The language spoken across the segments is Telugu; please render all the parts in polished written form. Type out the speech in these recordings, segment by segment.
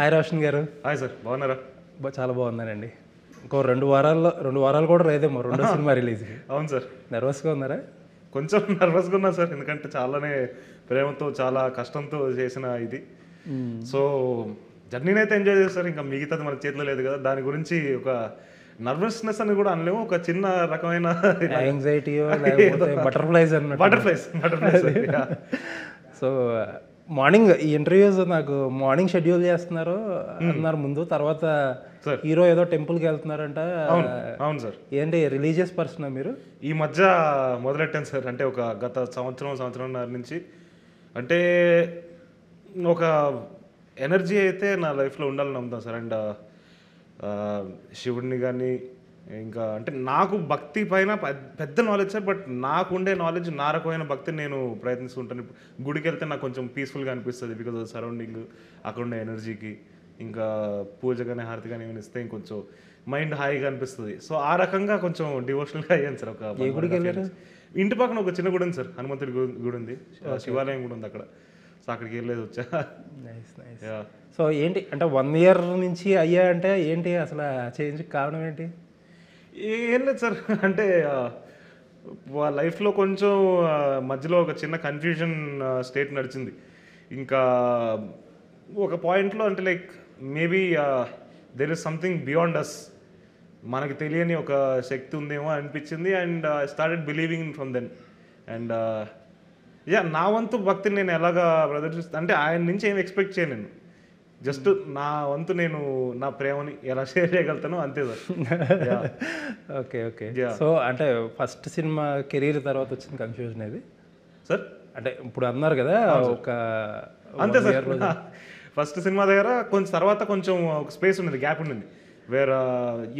హాయ్ రోషన్ గారు. హాయ్ సార్, బాగున్నారా? చాలా బాగున్నానండి. ఇంకో 2 వారాలు కూడా లేదేమో రెండో సినిమా రిలీజ్కి. అవును సార్. నర్వస్గా ఉన్నారా? కొంచెం నర్వస్గా ఉన్నా సార్, ఎందుకంటే చాలానే ప్రేమతో చాలా కష్టంతో చేసిన ఇది. సో జర్నీని అయితే ఎంజాయ్ చేస్తారు, ఇంకా మిగతాది మన చేతిలో లేదు కదా. దాని గురించి ఒక నర్వస్నెస్ అని కూడా అనలేము, ఒక చిన్న రకమైన యాంగ్జైటీ బటర్ఫ్లైస్ అన్నమాట. బటర్ఫ్లైస్. సో మార్నింగ్ ఈ ఇంటర్వ్యూస్ నాకు మార్నింగ్ షెడ్యూల్ చేస్తున్నారు అన్నారు ముందు, తర్వాత హీరో ఏదో టెంపుల్కి వెళ్తున్నారంట. అవును సార్. ఏంటి రిలీజియస్ పర్సన్ మీరు? ఈ మధ్య మొదలెట్టాను సార్, అంటే ఒక గత సంవత్సరంన్నర నుంచి. అంటే ఒక ఎనర్జీ అయితే నా లైఫ్లో ఉండాలని నమ్ముతాను సార్. అండ్ శివుడిని కానీ ఇంకా అంటే నాకు భక్తి పైన పెద్ద నాలెడ్జ్ సార్, బట్ నాకు ఉండే నాలెడ్జ్ నా రకమైన భక్తిని నేను ప్రయత్నిస్తుంటాను. గుడికి వెళ్తే నాకు కొంచెం పీస్ఫుల్గా అనిపిస్తుంది, బికాజ్ ఆఫ్ సరౌండింగ్, అక్కడ ఉండే ఎనర్జీకి. ఇంకా పూజ కానీ హారతి కానీ ఏమైనా ఇస్తే ఇంకొంచెం మైండ్ హాయిగా అనిపిస్తుంది. సో ఆ రకంగా కొంచెం డివోషనల్గా అయ్యాను సార్. ఒక గుడికి వెళ్ళారు? ఇంటి పక్కన ఒక చిన్న గుడి ఉంది సార్, హనుమంతుడి గుడి ఉంది, శివాలయం కూడా ఉంది అక్కడ. సో అక్కడికి వెళ్ళలేదు, వచ్చా. సో ఏంటి అంటే 1 year నుంచి అయ్యా అంటే ఏంటి అసలు చేంజ్ కారణం ఏంటి? ఏం లేదు సార్, అంటే లైఫ్లో కొంచెం మధ్యలో ఒక చిన్న కన్ఫ్యూజన్ స్టేట్ నడిచింది. ఇంకా ఒక పాయింట్లో అంటే like maybe there is something beyond us, మనకి తెలియని ఒక శక్తి ఉందేమో అనిపించింది. And I started believing from then. And నా వంతు భక్తిని నేను ఎలాగా ప్రదర్శిస్తాను అంటే ఆయన నుంచి ఏం ఎక్స్పెక్ట్ చేయను నేను. జస్ట్ నా వంతు నేను నా ప్రేమని ఎలా షేర్ చేయగలుగుతానో అంతే సార్. Okay okay. సో అంటే ఫస్ట్ సినిమా కెరీర్ తర్వాత వచ్చిన కన్ఫ్యూజన్ ఇది సార్. అంటే ఇప్పుడు అన్నారు కదా ఒక అంతే సార్. ఫస్ట్ సినిమా దగ్గర కొంచెం తర్వాత కొంచెం ఒక స్పేస్ ఉన్నది, గ్యాప్ ఉన్నది, వేరే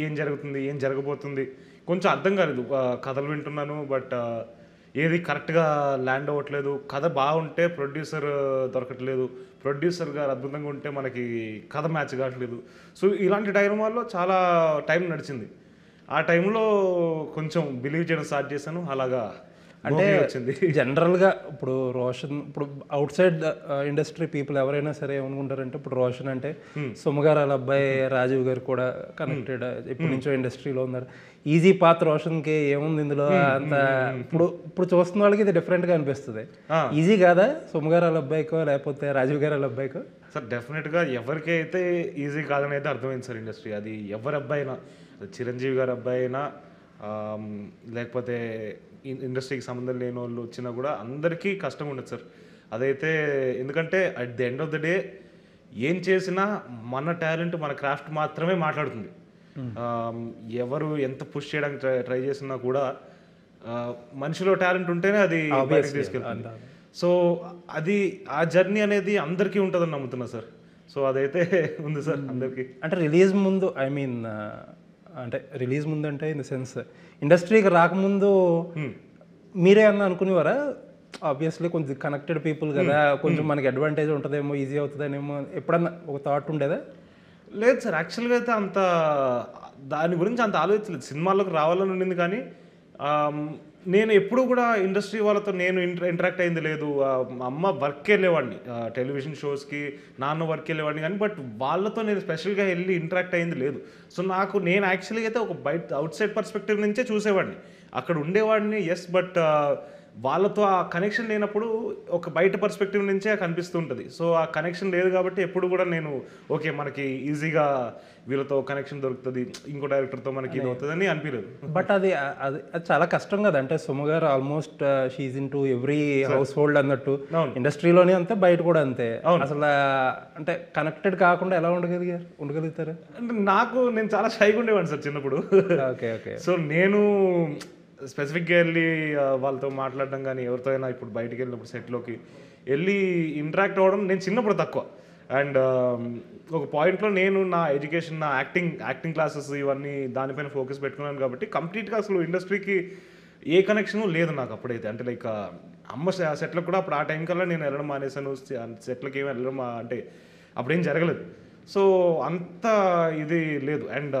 ఏం జరుగుతుంది ఏం జరగబోతుంది కొంచెం అర్థం కాలేదు. కథలు వింటున్నాను, బట్ ఏది కరెక్ట్గా ల్యాండ్ అవ్వట్లేదు. కథ బాగుంటే ప్రొడ్యూసర్ దొరకట్లేదు, ప్రొడ్యూసర్ గారు అద్భుతంగా ఉంటే మనకి కథ మ్యాచ్ కావట్లేదు. సో ఇలాంటి డైలమాలో చాలా టైం నడిచింది. ఆ టైంలో కొంచెం బిలీవ్ చేయడం స్టార్ట్ చేశాను. అలాగా అంటే వచ్చింది. జనరల్గా ఇప్పుడు రోషన్, ఇప్పుడు అవుట్ సైడ్ ఇండస్ట్రీ పీపుల్ ఎవరైనా సరే ఏమనుకుంటారంటే ఇప్పుడు రోషన్ అంటే సుమ గారు వాళ్ళ అబ్బాయి రాజీవ్ గారు కూడా కనెక్టెడ్, ఎప్పటి నుంచో ఇండస్ట్రీలో ఉన్నారు. ఈజీ పాత్ రోషన్కి ఏముంది ఇందులో అంత, ఇప్పుడు చూస్తున్న వాళ్ళకి ఇది డిఫరెంట్గా అనిపిస్తుంది. ఈజీ కాదా సుమ గారు వాళ్ళ అబ్బాయికో లేకపోతే రాజీవ్ గారు వాళ్ళ అబ్బాయికో? సార్ డెఫినెట్గా ఎవరికైతే ఈజీ కాదని అయితే అర్థమైంది సార్ ఇండస్ట్రీ. అది ఎవరి అబ్బాయి అయినా, చిరంజీవి గారి అబ్బాయి అయినా లేకపోతే ఇండస్ట్రీకి సంబంధం లేని వాళ్ళు వచ్చినా కూడా అందరికీ కష్టం ఉండదు సార్. అదైతే ఎందుకంటే at the end of the day ఏం చేసినా మన టాలెంట్ మన క్రాఫ్ట్ మాత్రమే మాట్లాడుతుంది. ఎవరు ఎంత పుష్ చేయడానికి ట్రై చేసినా కూడా మనిషిలో టాలెంట్ ఉంటేనే అది బయటకు తీసుకెళ్తుంది. సో అది ఆ జర్నీ అనేది అందరికీ ఉంటుందని నమ్ముతున్నా సార్. సో అదైతే ఉంది సార్ అందరికీ. అంటే రిలీజ్ ముందు అంటే రిలీజ్ ముందు అంటే ఇన్ ద సెన్స్ ఇండస్ట్రీకి రాకముందు మీరే అన్న అనుకునేవారా? ఆబ్వియస్లీ కొంచెం కనెక్టెడ్ పీపుల్ కదా, కొంచెం మనకి అడ్వాంటేజ్ ఉంటుందేమో, ఈజీ అవుతుందేమో ఎప్పుడన్నా ఒక థాట్ ఉండేదా? లేదు సార్, యాక్చువల్గా అయితే అంత దాని గురించి అంత ఆలోచించలేదు. సినిమాల్లోకి రావాలని ఉండింది, కానీ నేను ఎప్పుడు కూడా ఇండస్ట్రీ వాళ్ళతో నేను ఇంటరాక్ట్ అయింది లేదు. మా అమ్మ వర్క్ వెళ్ళేవాడిని, టెలివిజన్ షోస్కి, నాన్న వర్క్ వెళ్ళేవాడిని, కానీ బట్ వాళ్ళతో నేను స్పెషల్గా వెళ్ళి ఇంటరాక్ట్ అయింది లేదు. సో నేను యాక్చువల్గా అయితే ఒక బయట అవుట్ సైడ్ పర్స్పెక్టివ్ నుంచే చూసేవాడిని, అక్కడ ఉండేవాడిని. ఎస్, బట్ వాళ్ళతో ఆ కనెక్షన్ లేనప్పుడు ఒక బయట పర్స్పెక్టివ్ నుంచే కనిపిస్తూ ఉంటుంది. సో ఆ కనెక్షన్ లేదు కాబట్టి ఎప్పుడు కూడా నేను ఓకే మనకి ఈజీగా వీళ్ళతో కనెక్షన్ దొరుకుతుంది, ఇంకో డైరెక్టర్తో మనకి ఇది అవుతుంది అని అనిపించలేదు. బట్ అది చాలా కష్టం కదా. అంటే సుమ గారు almost she's in to every house hold అన్నట్టు, ఇండస్ట్రీలోనే అంతే బయట కూడా అంతే. అసలు అంటే కనెక్టెడ్ కాకుండా ఎలా ఉండగలుగుతారు? అంటే నేను చాలా షైగా ఉండేవాడిని సార్ చిన్నప్పుడు. Okay okay. సో నేను స్పెసిఫిక్గా వెళ్ళి వాళ్ళతో మాట్లాడడం కానీ, ఎవరితో అయినా ఇప్పుడు బయటికి వెళ్ళినప్పుడు సెట్లోకి వెళ్ళి ఇంటరాక్ట్ అవ్వడం నేను చిన్నప్పుడు తక్కువ. అండ్ ఒక పాయింట్లో నేను నా ఎడ్యుకేషన్, నా యాక్టింగ్ క్లాసెస్ ఇవన్నీ దానిపైన ఫోకస్ పెట్టుకున్నాను కాబట్టి కంప్లీట్గా అసలు ఇండస్ట్రీకి ఏ కనెక్షను లేదు నాకు అప్పుడైతే. అంటే లైక్ అమ్మ సెట్లకు కూడా అప్పుడు ఆ టైం కల్లా నేను వెళ్ళడం మానేసాను, సెట్లకి ఏమి వెళ్ళడం అంటే అప్పుడేం జరగలేదు. సో అంత ఇది లేదు. అండ్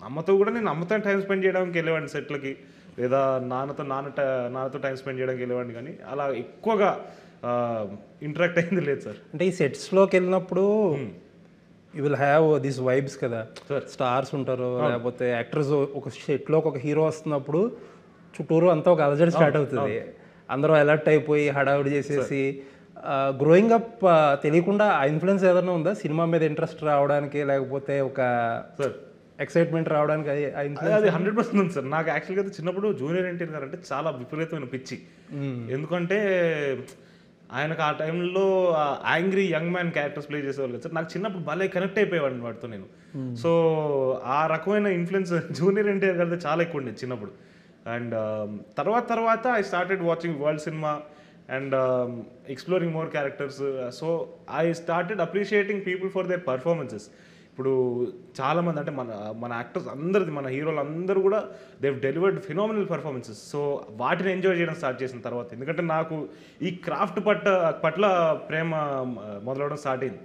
అమ్మతో కూడా నేను అమ్మతో టైం స్పెండ్ చేయడానికి వెళ్ళేవాడిని సెట్లకి, లేదా నాన్నతో టైం స్పెండ్ చేయడానికి వెళ్ళేవాడిని, కానీ అలా ఎక్కువగా ఇంటరాక్ట్ అయింది లేదు సార్. అంటే ఈ సెట్స్లోకి వెళ్ళినప్పుడు you will have this vibes కదా, Sir. స్టార్స్ ఉంటారు లేకపోతే యాక్టర్స్, ఒక షెట్లో ఒక హీరో వస్తున్నప్పుడు చుట్టూరు అంతా ఒక అలజడి స్టార్ట్ అవుతుంది, అందరూ అలర్ట్ అయిపోయి హడావుడి చేసేసి. గ్రోయింగ్ అప్ తెలియకుండా ఆ ఇన్ఫ్లుయెన్స్ ఏదైనా ఉందా సినిమా మీద ఇంట్రెస్ట్ రావడానికి, లేకపోతే ఒక సార్ ఎక్సైట్మెంట్ రావడానికి? అది 100% ఉంది సార్. నాకు యాక్చువల్గా అయితే చిన్నప్పుడు జూనియర్ ఎన్టీఆర్ గారు అంటే చాలా విపరీతమైన పిచ్చి. ఎందుకంటే ఆయనకు ఆ టైంలో angry young man characters play చేసేవాళ్ళు కదా సార్. నాకు చిన్నప్పుడు భలే కనెక్ట్ అయిపోయేవాడిని వాటితో నేను. సో ఆ రకమైన ఇన్ఫ్లుయెన్స్ జూనియర్ ఎన్టీఆర్ గారితో చాలా ఎక్కువ ఉండేది చిన్నప్పుడు. అండ్ తర్వాత I started watching world cinema and exploring more characters. So I started appreciating people for their performances. ఇప్పుడు చాలామంది అంటే మన యాక్టర్స్ అందరిది, మన హీరోలు అందరూ కూడా they've delivered phenomenal performances. So వాటిని ఎంజాయ్ చేయడం స్టార్ట్ చేసిన తర్వాత, ఎందుకంటే నాకు ఈ క్రాఫ్ట్ పట్ల ప్రేమ మొదలవడం స్టార్ట్ అయింది.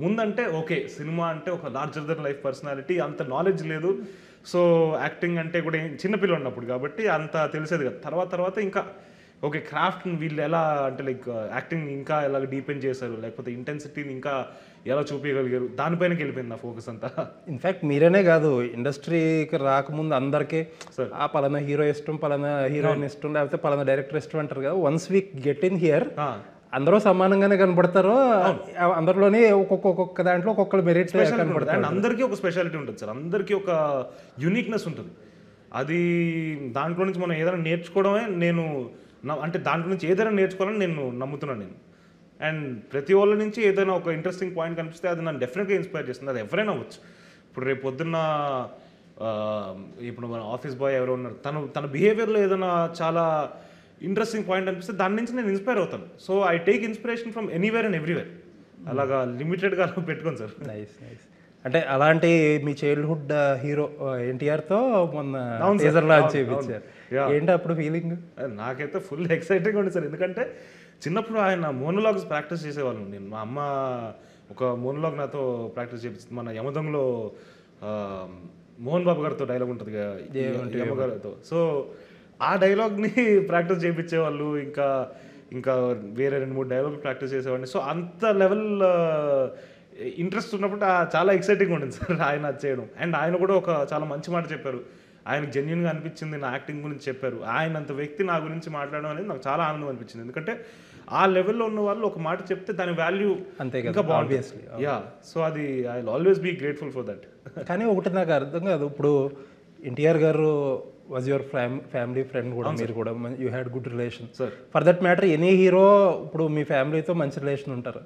ముందంటే ఓకే సినిమా అంటే ఒక లార్జర్ దెన్ లైఫ్ పర్సనాలిటీ, అంత నాలెడ్జ్ లేదు. సో యాక్టింగ్ అంటే కూడా చిన్నపిల్ల ఉన్నప్పుడు కాబట్టి అంత తెలిసేది కదా. తర్వాత ఇంకా ఓకే క్రాఫ్ట్ వీళ్ళు ఎలా అంటే లైక్ యాక్టింగ్ ఇంకా ఎలా డీపెండ్ చేశారు, లేకపోతే ఇంటెన్సిటీని ఇంకా ఎలా చూపించగలిగారు, దానిపైనకి వెళ్ళిపోయింది నా ఫోకస్ అంతా. ఇన్ఫ్యాక్ట్ మీరేనే కాదు, ఇండస్ట్రీకి రాకముందు అందరికీ ఆ పలానా హీరో ఇష్టం, పలానా హీరోయిన్ ఇష్టం, లేకపోతే పలానా డైరెక్టర్ ఇష్టం అంటారు కదా. Once we get in here అందరూ సమానంగానే కనపడతారు, అందరిలోనే ఒక్కొక్క దాంట్లో ఒక్కొక్కరు మెరిట్ కనపడతారు. అండ్ అందరికీ ఒక స్పెషాలిటీ ఉంటుంది సార్, అందరికీ ఒక యూనిక్నెస్ ఉంటుంది. అది దాంట్లో నుంచి మనం ఏదైనా నేర్చుకోవడమే నేను అంటే దాంట్లో నుంచి ఏదైనా నేర్చుకోవాలని నేను నమ్ముతున్నాను నేను. అండ్ ప్రతి వాళ్ళ నుంచి ఏదైనా ఒక ఇంట్రెస్టింగ్ పాయింట్ కనిపిస్తే అది నన్ను డెఫినెట్గా ఇన్స్పైర్ చేస్తుంది. అది ఎవరైనా అవ్వచ్చు. ఇప్పుడు రేపు పొద్దున్న ఇప్పుడు మన ఆఫీస్ బాయ్ ఎవరో ఉన్నారు, తన బిహేవియర్లో ఏదైనా చాలా ఇంట్రెస్టింగ్ పాయింట్ అనిపిస్తే దాని నుంచి నేను ఇన్స్పైర్ అవుతాను. So I take inspiration from anywhere and everywhere. అలాగా లిమిటెడ్గా పెట్టుకోను సార్. నైస్. అంటే అలాంటి మీ చైల్డ్హుడ్ హీరో ఎన్టీఆర్తో మొన్న టీజర్ లాంచ్ చేయించారు, ఏంటి అప్పుడు ఫీలింగ్? నాకైతే ఫుల్ ఎక్సైటింగ్ ఉంది సార్. ఎందుకంటే చిన్నప్పుడు ఆయన మోనోలాగ్స్ ప్రాక్టీస్ చేసేవాళ్ళం. నేను మా అమ్మ ఒక మోనోలాగ్ నాతో ప్రాక్టీస్ చేపిస్తుంది. మన యమదొంగలో మోహన్ బాబు గారితో డైలాగ్ ఉంటుంది యమగారితో. సో ఆ డైలాగ్ని ప్రాక్టీస్ చేయించేవాళ్ళు. ఇంకా వేరే 2-3 డైలాగులు ప్రాక్టీస్ చేసేవాడిని. సో అంత లెవెల్ ఇంట్రెస్ట్ ఉన్నప్పుడు చాలా ఎక్సైటింగ్ ఉంటుంది సార్ ఆయన చేయడం. అండ్ ఆయన కూడా ఒక చాలా మంచి మాట చెప్పారు. ఆయనకు జెన్యున్గా అనిపించింది నా యాక్టింగ్ గురించి చెప్పారు. ఆయన అంత వ్యక్తి నా గురించి మాట్లాడడం అనేది నాకు చాలా ఆనందం అనిపించింది. ఎందుకంటే ఆ లెవెల్లో ఉన్న వాళ్ళు ఒక మాట చెప్తే దాని వాల్యూ ఇంకా బాగుంటుంది. యా, సో అది I will always be grateful for that. కానీ ఒకటి నాకు అర్థం కాదు, ఇప్పుడు ఎన్టీఆర్ గారు వాజ్ యువర్ ఫ్యామిలీ ఫ్రెండ్ కూడా, మీరు కూడా you had good relation. For that matter any hero ఇప్పుడు మీ ఫ్యామిలీతో మంచి రిలేషన్ ఉంటారు.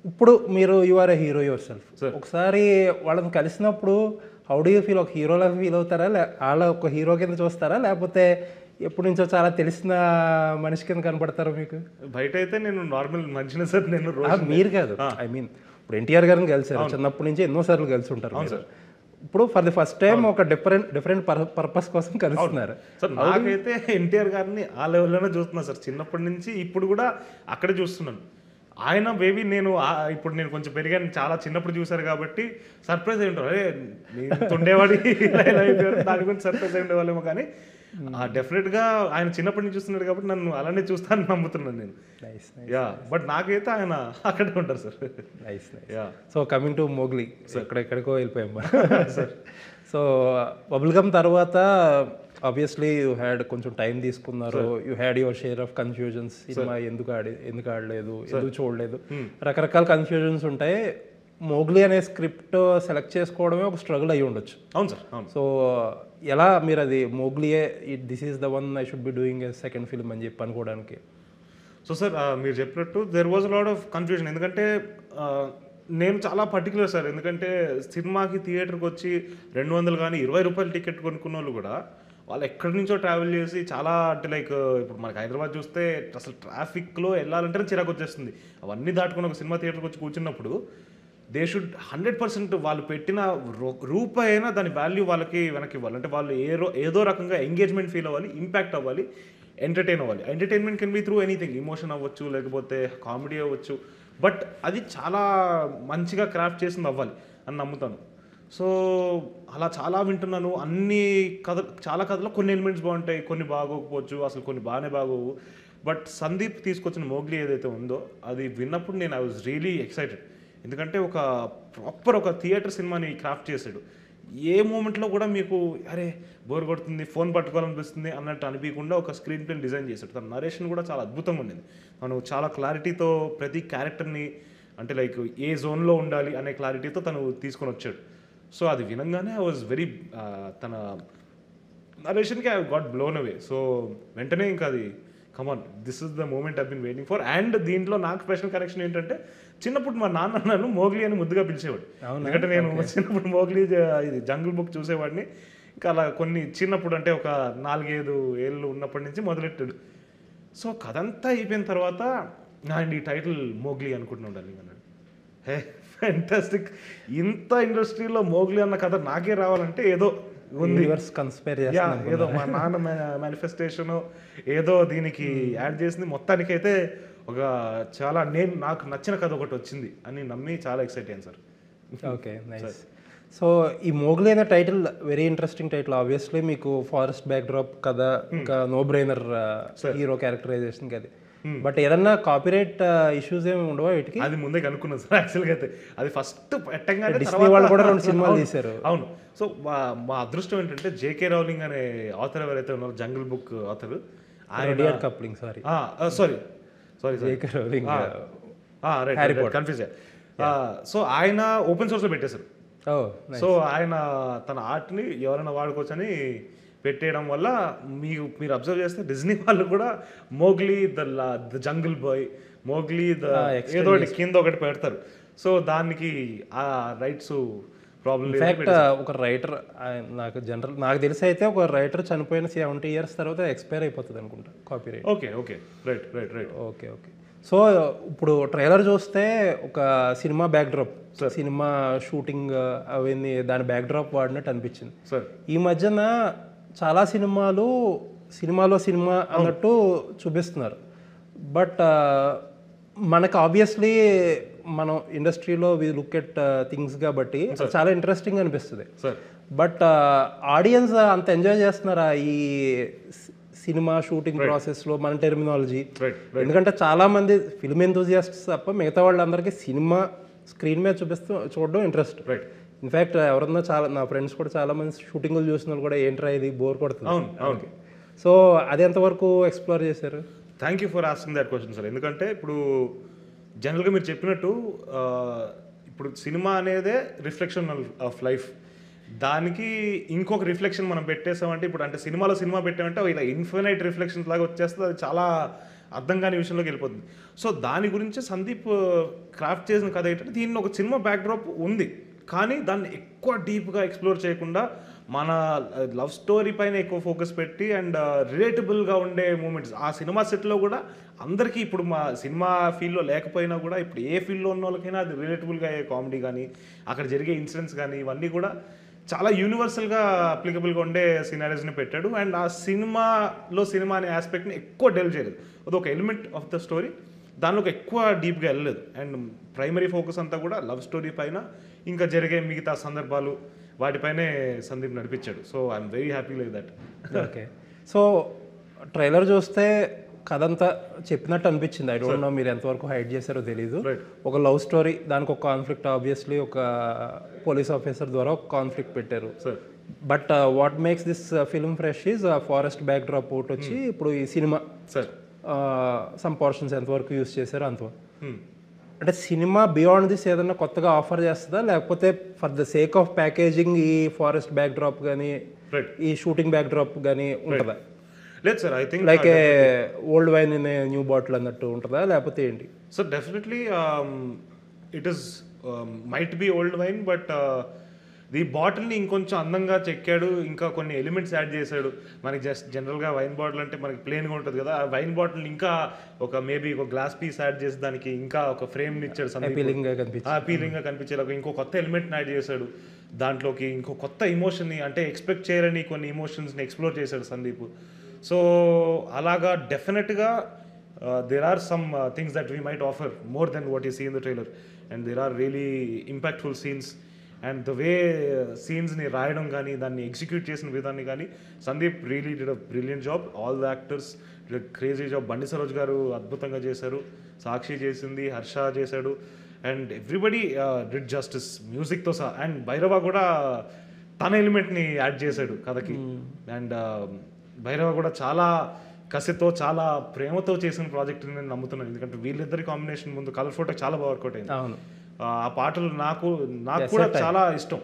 ఇప్పుడు మీరు you are a hero yourself, ఒకసారి వాళ్ళని కలిసినప్పుడు హౌ డూ యూ ఫీల్? ఒక హీరోలా ఫీల్ అవుతారా, వాళ్ళ ఒక హీరో కింద చూస్తారా, లేకపోతే ఎప్పటి నుంచో చాలా తెలిసిన మనిషి కింద కనపడతారా మీకు? బయట అయితే నేను నార్మల్ మనిషిని సార్. నేను మీరు కాదు, ఐ మీన్ ఇప్పుడు ఎన్టీఆర్ గారిని కలిసారు, చిన్నప్పటి నుంచి ఎన్నోసార్లు కలిసి ఉంటారు. ఇప్పుడు ఫర్ ది ఫస్ట్ టైం ఒక డిఫరెంట్ పర్పస్ కోసం కలుస్తున్నారు సార్. నాకైతే ఎన్టీఆర్ గారిని ఆ లెవెల్లోనే చూస్తున్నా సార్, చిన్నప్పటి నుంచి ఇప్పుడు కూడా అక్కడే చూస్తున్నాను. ఆయన బేబీ నేను ఇప్పుడు నేను కొంచెం పెరిగాను, చాలా చిన్నప్పుడు చూశారు కాబట్టి సర్ప్రైజ్ అయి ఉంటారు. అదే ఉండేవాడి దాని గురించి సర్ప్రైజ్ అయి ఉండేవాళ్ళేమో. కానీ డెఫినెట్గా ఆయన చిన్నప్పటి నుంచి చూస్తున్నాడు కాబట్టి నన్ను అలానే చూస్తానని నమ్ముతున్నాను నేను. యా, బట్ నాకైతే ఆయన అక్కడే ఉంటారు sir. Nice. Yeah, so coming to Mowgli, ఎక్కడికో వెళ్ళిపోయాం సార్. సో బబుల్గమ్ తర్వాత ఆబ్వియస్లీ యూ హ్యాడ్ కొంచెం టైం తీసుకున్నారు, you had your share of confusions. Cinema ఎందుకు ఆడలేదు, ఎందుకు చూడలేదు, రకరకాల కన్ఫ్యూజన్స్ ఉంటాయి. మోగ్లీ అనే స్క్రిప్ట్ సెలెక్ట్ చేసుకోవడమే ఒక స్ట్రగుల్ అయ్యి ఉండొచ్చు. అవును సార్. సో ఎలా మీరు అది మోగ్లీయే this is the one I should be doing a second film అని చెప్పి అనుకోవడానికి? సో సార్ మీరు చెప్పినట్టు there was a lot of confusion. ఎందుకంటే నేను చాలా పర్టికులర్ సార్. ఎందుకంటే సినిమాకి థియేటర్కి వచ్చి 200 కానీ 20 రూపాయలు టికెట్ కొనుక్కున్న వాళ్ళు కూడా వాళ్ళు ఎక్కడి నుంచో ట్రావెల్ చేసి చాలా అంటే లైక్ ఇప్పుడు మనకి హైదరాబాద్ చూస్తే అసలు ట్రాఫిక్లో వెళ్ళాలంటే చిరాకు వచ్చేస్తుంది. అవన్నీ దాటుకుని ఒక సినిమా థియేటర్కి వచ్చి కూర్చున్నప్పుడు దే షుడ్ 100% వాళ్ళు పెట్టిన రూపాయి అయినా దాని వాల్యూ వాళ్ళకి వెనక్కి ఇవ్వాలి. అంటే వాళ్ళు ఏదో రకంగా ఎంగేజ్మెంట్ ఫీల్ అవ్వాలి, ఇంపాక్ట్ అవ్వాలి, ఎంటర్టైన్ అవ్వాలి. Entertainment can be through anything, emotion అవ్వచ్చు, లేకపోతే కామెడీ అవ్వచ్చు, బట్ అది చాలా మంచిగా క్రాఫ్ట్ చేసింది అవ్వాలి అని నమ్ముతాను. సో అలా చాలా వింటున్నాను. చాలా కథలో కొన్ని ఎలిమెంట్స్ బాగుంటాయి, కొన్ని బాగోకపోవచ్చు, అసలు కొన్ని బాగానే బాగోవు. బట్ సందీప్ తీసుకొచ్చిన మోగ్లీ ఏదైతే ఉందో అది విన్నప్పుడు నేను ఐ వాజ్ రియలీ ఎక్సైటెడ్. ఎందుకంటే ఒక ప్రాపర్ ఒక థియేటర్ సినిమాని క్రాఫ్ట్ చేశాడు. ఏ మూమెంట్లో కూడా మీకు అరే బోర్ కొడుతుంది, ఫోన్ పట్టుకోవాలనిపిస్తుంది అన్నట్టు అనిపించకుండా ఒక స్క్రీన్ ప్లేని డిజైన్ చేశాడు. తన నరేషన్ కూడా చాలా అద్భుతంగా ఉండింది. తను చాలా క్లారిటీతో ప్రతి క్యారెక్టర్ని అంటే లైక్ ఏ జోన్లో ఉండాలి అనే క్లారిటీతో తను తీసుకొని వచ్చాడు. సో అది వినంగానే ఐ వాజ్ వెరీ తన నరేషన్కి I got blown away. So వెంటనే ఇంకా అది come on, this is the moment I been waiting for. And దీంట్లో నాకు స్పెషల్ కనెక్షన్ ఏంటంటే చిన్నప్పుడు మా నాన్న నన్ను మోగ్లీ అని ముద్దుగా పిలిచేవాడు. ఎందుకంటే నేను చిన్నప్పుడు మోగ్లీ ఇది జంగిల్ బుక్ చూసేవాడిని. ఇంకా అలా కొన్ని చిన్నప్పుడు అంటే ఒక 4-5 ఏళ్ళు ఉన్నప్పటి నుంచి మొదలెట్టాడు. సో కథ అంతా అయిపోయిన తర్వాత అండ్ ఈ టైటిల్ మోగ్లీ అనుకుంటున్నాం డార్లింగ్ అన్నాడు. హే ఫ్యాంటాస్టిక్, ఇంత ఇండస్ట్రీలో మోగ్లీ అన్న కథ నాకే రావాలంటే ఏదో ఉంది, ఏదో మా నాన్న మేనిఫెస్టేషన్ ఏదో దీనికి యాడ్ చేసింది. మొత్తానికైతే ఒక చాలా నాకు నచ్చిన కథ ఒకటి వచ్చింది అని నమ్మి చాలా ఎక్సైట్ అయ్యాను సార్. Okay, nice. సో ఈ మోగ్లీ అనే title very interesting title. Obviously మీకు ఫారెస్ట్ బ్యాక్ డ్రాప్ కదా, ఇంకా నో బ్రెయినర్ హీరో క్యారెక్టరైజేషన్ అది. బట్ ఏదన్నా కాపీరైట్ ఇష్యూస్ ఏమి ఉండవా వీటికి? అది ముందే కనుక్కున్నాను సార్. యాక్చువల్గా అయితే అది ఫస్ట్ పెట్టంగానే డిస్నీ వాళ్ళు కూడా 2 సినిమాలు తీశారు. అవును. సో మా అదృష్టం ఏంటంటే జేకే రౌలింగ్ అనే ఆథర్ ఎవరైతే ఉన్నారో, jungle book author, Kipling JK Rowling confuse. So ఆయన ఓపెన్ సోర్స్లో పెట్టేశారు. సో ఆయన తన ఆర్ట్ని ఎవరైనా వాడుకోవచ్చని పెట్టేయడం వల్ల మీరు అబ్జర్వ్ చేస్తే డిజ్నీ వాళ్ళు కూడా Mowgli the jungle boy, Mowgli ఏదో ఒకటి కింద ఒకటి పెడతారు. సో దానికి ఆ రైట్స్ ప్రాబ్లం లేదు. ఇన్ఫాక్ట్ ఒక రైటర్, నాకు తెలిసి అయితే ఒక రైటర్ చనిపోయిన 70 years తర్వాత ఎక్స్పైర్ అయిపోతుంది అనుకుంటా copyright. Okay okay right right right okay okay. So ఇప్పుడు ట్రైలర్ చూస్తే ఒక సినిమా బ్యాక్డ్రాప్, సినిమా షూటింగ్ అవన్నీ దాని బ్యాక్డ్రాప్ వాడినట్టు అనిపించింది సార్. ఈ మధ్యన చాలా సినిమాలో సినిమా అన్నట్టు చూపిస్తున్నారు. బట్ మనకు ఆబ్వియస్లీ మనం ఇండస్ట్రీలో వి లుక్ ఎట్ థింగ్స్ కాబట్టి చాలా ఇంట్రెస్టింగ్ అనిపిస్తుంది. బట్ ఆడియన్స్ అంత ఎంజాయ్ చేస్తున్నారా ఈ సినిమా షూటింగ్ ప్రాసెస్లో మన టెర్మినాలజీ? ఎందుకంటే చాలా మంది ఫిల్మ్ ఎంతూజియాస్ట్స్ తప్ప మిగతా వాళ్ళందరికీ సినిమా స్క్రీన్ మీద చూడడం ఇంట్రెస్ట్. ఇన్ఫ్యాక్ట్ ఎవరన్నా నా ఫ్రెండ్స్ కూడా చాలా మంది షూటింగ్లు చూసిన వాళ్ళు కూడా ఏంట్రా ఇది బోర్ కొడుతుంది. సో అది ఎంతవరకు ఎక్స్ప్లోర్ చేశారు? Thank you for asking that question sir. ఎందుకంటే ఇప్పుడు జనరల్గా మీరు చెప్పినట్టు ఇప్పుడు సినిమా అనేదే రిఫ్లెక్షన్ ఆఫ్ లైఫ్. దానికి ఇంకొక రిఫ్లెక్షన్ మనం పెట్టేసామంటే, ఇప్పుడు అంటే సినిమాలో సినిమా పెట్టామంటే ఇలా ఇన్ఫినైట్ రిఫ్లెక్షన్స్ లాగా వచ్చేస్తుంది. అది చాలా అర్థం కాని విషయంలోకి వెళ్ళిపోతుంది. సో దాని గురించి సందీప్ క్రాఫ్ట్ చేసిన కథ ఏంటంటే, దీన్ని ఒక సినిమా బ్యాక్డ్రాప్ ఉంది కానీ దాన్ని ఎక్కువ డీప్గా ఎక్స్ప్లోర్ చేయకుండా మన లవ్ స్టోరీ పైన ఎక్కువ ఫోకస్ పెట్టి అండ్ రిలేటబుల్గా ఉండే మూమెంట్స్ ఆ సినిమా సెట్లో కూడా అందరికీ, ఇప్పుడు మా సినిమా ఫీల్డ్లో లేకపోయినా కూడా ఇప్పుడు ఏ ఫీల్డ్లో ఉన్న వాళ్ళకైనా అది రిలేటబుల్గా అయ్యే కామెడీ కానీ అక్కడ జరిగే ఇన్సిడెంట్స్ కానీ ఇవన్నీ కూడా చాలా యూనివర్సల్గా అప్లికబుల్గా ఉండే సినారీస్ని పెట్టాడు. అండ్ ఆ సినిమా అనే ఆస్పెక్ట్ని ఎక్కువ డెవలప్ చేయలేదు. అది ఒక ఎలిమెంట్ ఆఫ్ ద స్టోరీ, దానిలోకి ఎక్కువ డీప్గా వెళ్ళలేదు. అండ్ ప్రైమరీ ఫోకస్ అంతా కూడా లవ్ స్టోరీ పైన, ఇంకా జరిగే మిగతా సందర్భాలు వాటిపైనే సందీప్ నడిపించాడు. So I'm very happy like that. Okay. So trailer చూస్తే కథ అంతా చెప్పినట్టు అనిపించింది. ఐ డోంట్ నో మీరు ఎంతవరకు హైడ్ చేశారో తెలీదు. ఒక లవ్ స్టోరీ, దానికి ఒక కాన్ఫ్లిక్ట్, ఆబ్వియస్లీ ఒక పోలీస్ ఆఫీసర్ ద్వారా ఒక కాన్ఫ్లిక్ట్ పెట్టారు. But what makes this film fresh is forest back drop out వచ్చి ఇప్పుడు ఈ సినిమా సమ్ పోర్షన్స్ ఎంతవరకు యూస్ చేశారో అంతవరకు. అంటే సినిమా బియాండ్ దిస్ ఏదన్నా కొత్తగా ఆఫర్ చేస్తుందా, లేకపోతే for the sake of packaging ఈ ఫారెస్ట్ బ్యాక్ డ్రాప్ కానీ ఈ షూటింగ్ బ్యాక్ డ్రాప్ కానీ ఉంటుందా? లేదు sir, I think like old wine in new bottle అన్నట్టు ఉంటుందా, లేకపోతే ఏంటి? So definitely it is might be old wine, but ఈ బాటిల్ని ఇంకొంచెం అందంగా చెక్కాడు, ఇంకా కొన్ని ఎలిమెంట్స్ యాడ్ చేశాడు. మనకి జస్ట్ జనరల్గా వైన్ బాటిల్ అంటే మనకి ప్లెయిన్గా ఉంటుంది కదా, ఆ వైన్ బాటిల్ని ఇంకా ఒక మేబీ ఒక గ్లాస్ పీస్ యాడ్ చేసి దానికి ఇంకా ఒక ఫ్రేమ్ని ఇచ్చాడు. అపీలింగ్గా కనిపించేలాగా ఇంకో కొత్త ఎలిమెంట్ని యాడ్ చేశాడు. దాంట్లోకి ఇంకో కొత్త ఎమోషన్ని, అంటే ఎక్స్పెక్ట్ చేయరని కొన్ని ఎమోషన్స్ని ఎక్స్ప్లోర్ చేశాడు సందీప్. సో అలాగా డెఫినెట్గా there are some things that we might offer more than what you see in the trailer. And there are really impactful scenes. And the way సీన్స్ని రాయడం కానీ, దాన్ని ఎగ్జిక్యూట్ చేసిన విధాన్ని కానీ, Sandeep really did a brilliant job. All the actors did a crazy job. Bandi Saroj garu అద్భుతంగా చేశారు, సాక్షి చేసింది, హర్ష చేశాడు, అండ్ ఎవ్రీబడి డిడ్ జస్టిస్ మ్యూజిక్తో సహా. అండ్ భైరవ కూడా తన ఎలిమెంట్ని యాడ్ చేశాడు కథకి. అండ్ భైరవ కూడా చాలా కసితో చాలా ప్రేమతో చేసిన ప్రాజెక్ట్ నేను నమ్ముతున్నాను. ఎందుకంటే వీళ్ళిద్దరి కాంబినేషన్ ముందు కలర్ ఫోటో చాలా బాగా వర్కౌట్ అయింది. అవును, ఆ పాటలు నాకు కూడా చాలా ఇష్టం.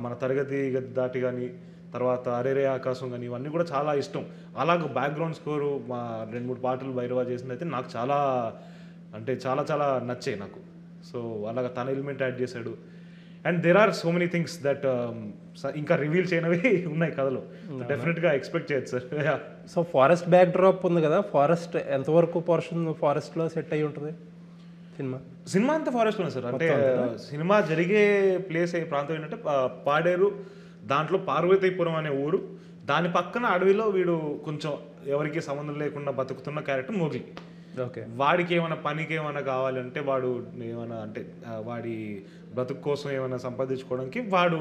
మన తరగతి గది దాటి కానీ, తర్వాత అరేరే ఆకాశం కానీ, ఇవన్నీ కూడా చాలా ఇష్టం. అలాగే బ్యాక్గ్రౌండ్ స్కోరు మా 2-3 పాటలు భైరవ చేసింది అయితే నాకు చాలా అంటే చాలా చాలా నచ్చాయి నాకు. సో అలాగ తన ఎలిమెంట్ యాడ్ చేశాడు. And there are so many things that ఇంకా రివీల్ చేయనవి ఉన్నాయి కథలో. డెఫినెట్గా ఎక్స్పెక్ట్ చేయొచ్చు sir. So forest backdrop ఉంది కదా, ఫారెస్ట్ ఎంతవరకు పోర్షన్ ఫారెస్ట్లో సెట్ అయ్యి ఉంటుంది సినిమా అంతా ఫారెస్ట్ ఉంది సార్. అంటే సినిమా జరిగే ప్లేస్ ప్రాంతం ఏంటంటే పాడేరు, దాంట్లో పార్వతీపురం అనే ఊరు, దాని పక్కన అడవిలో వీడు కొంచెం ఎవరికి సంబంధం లేకుండా బతుకుతున్న క్యారెక్టర్ మోగ్లీ. ఓకే, వాడికి ఏమైనా పనికి ఏమైనా కావాలంటే వాడు ఏమైనా అంటే వాడి బ్రతుకు కోసం ఏమైనా సంపాదించుకోవడానికి వాడు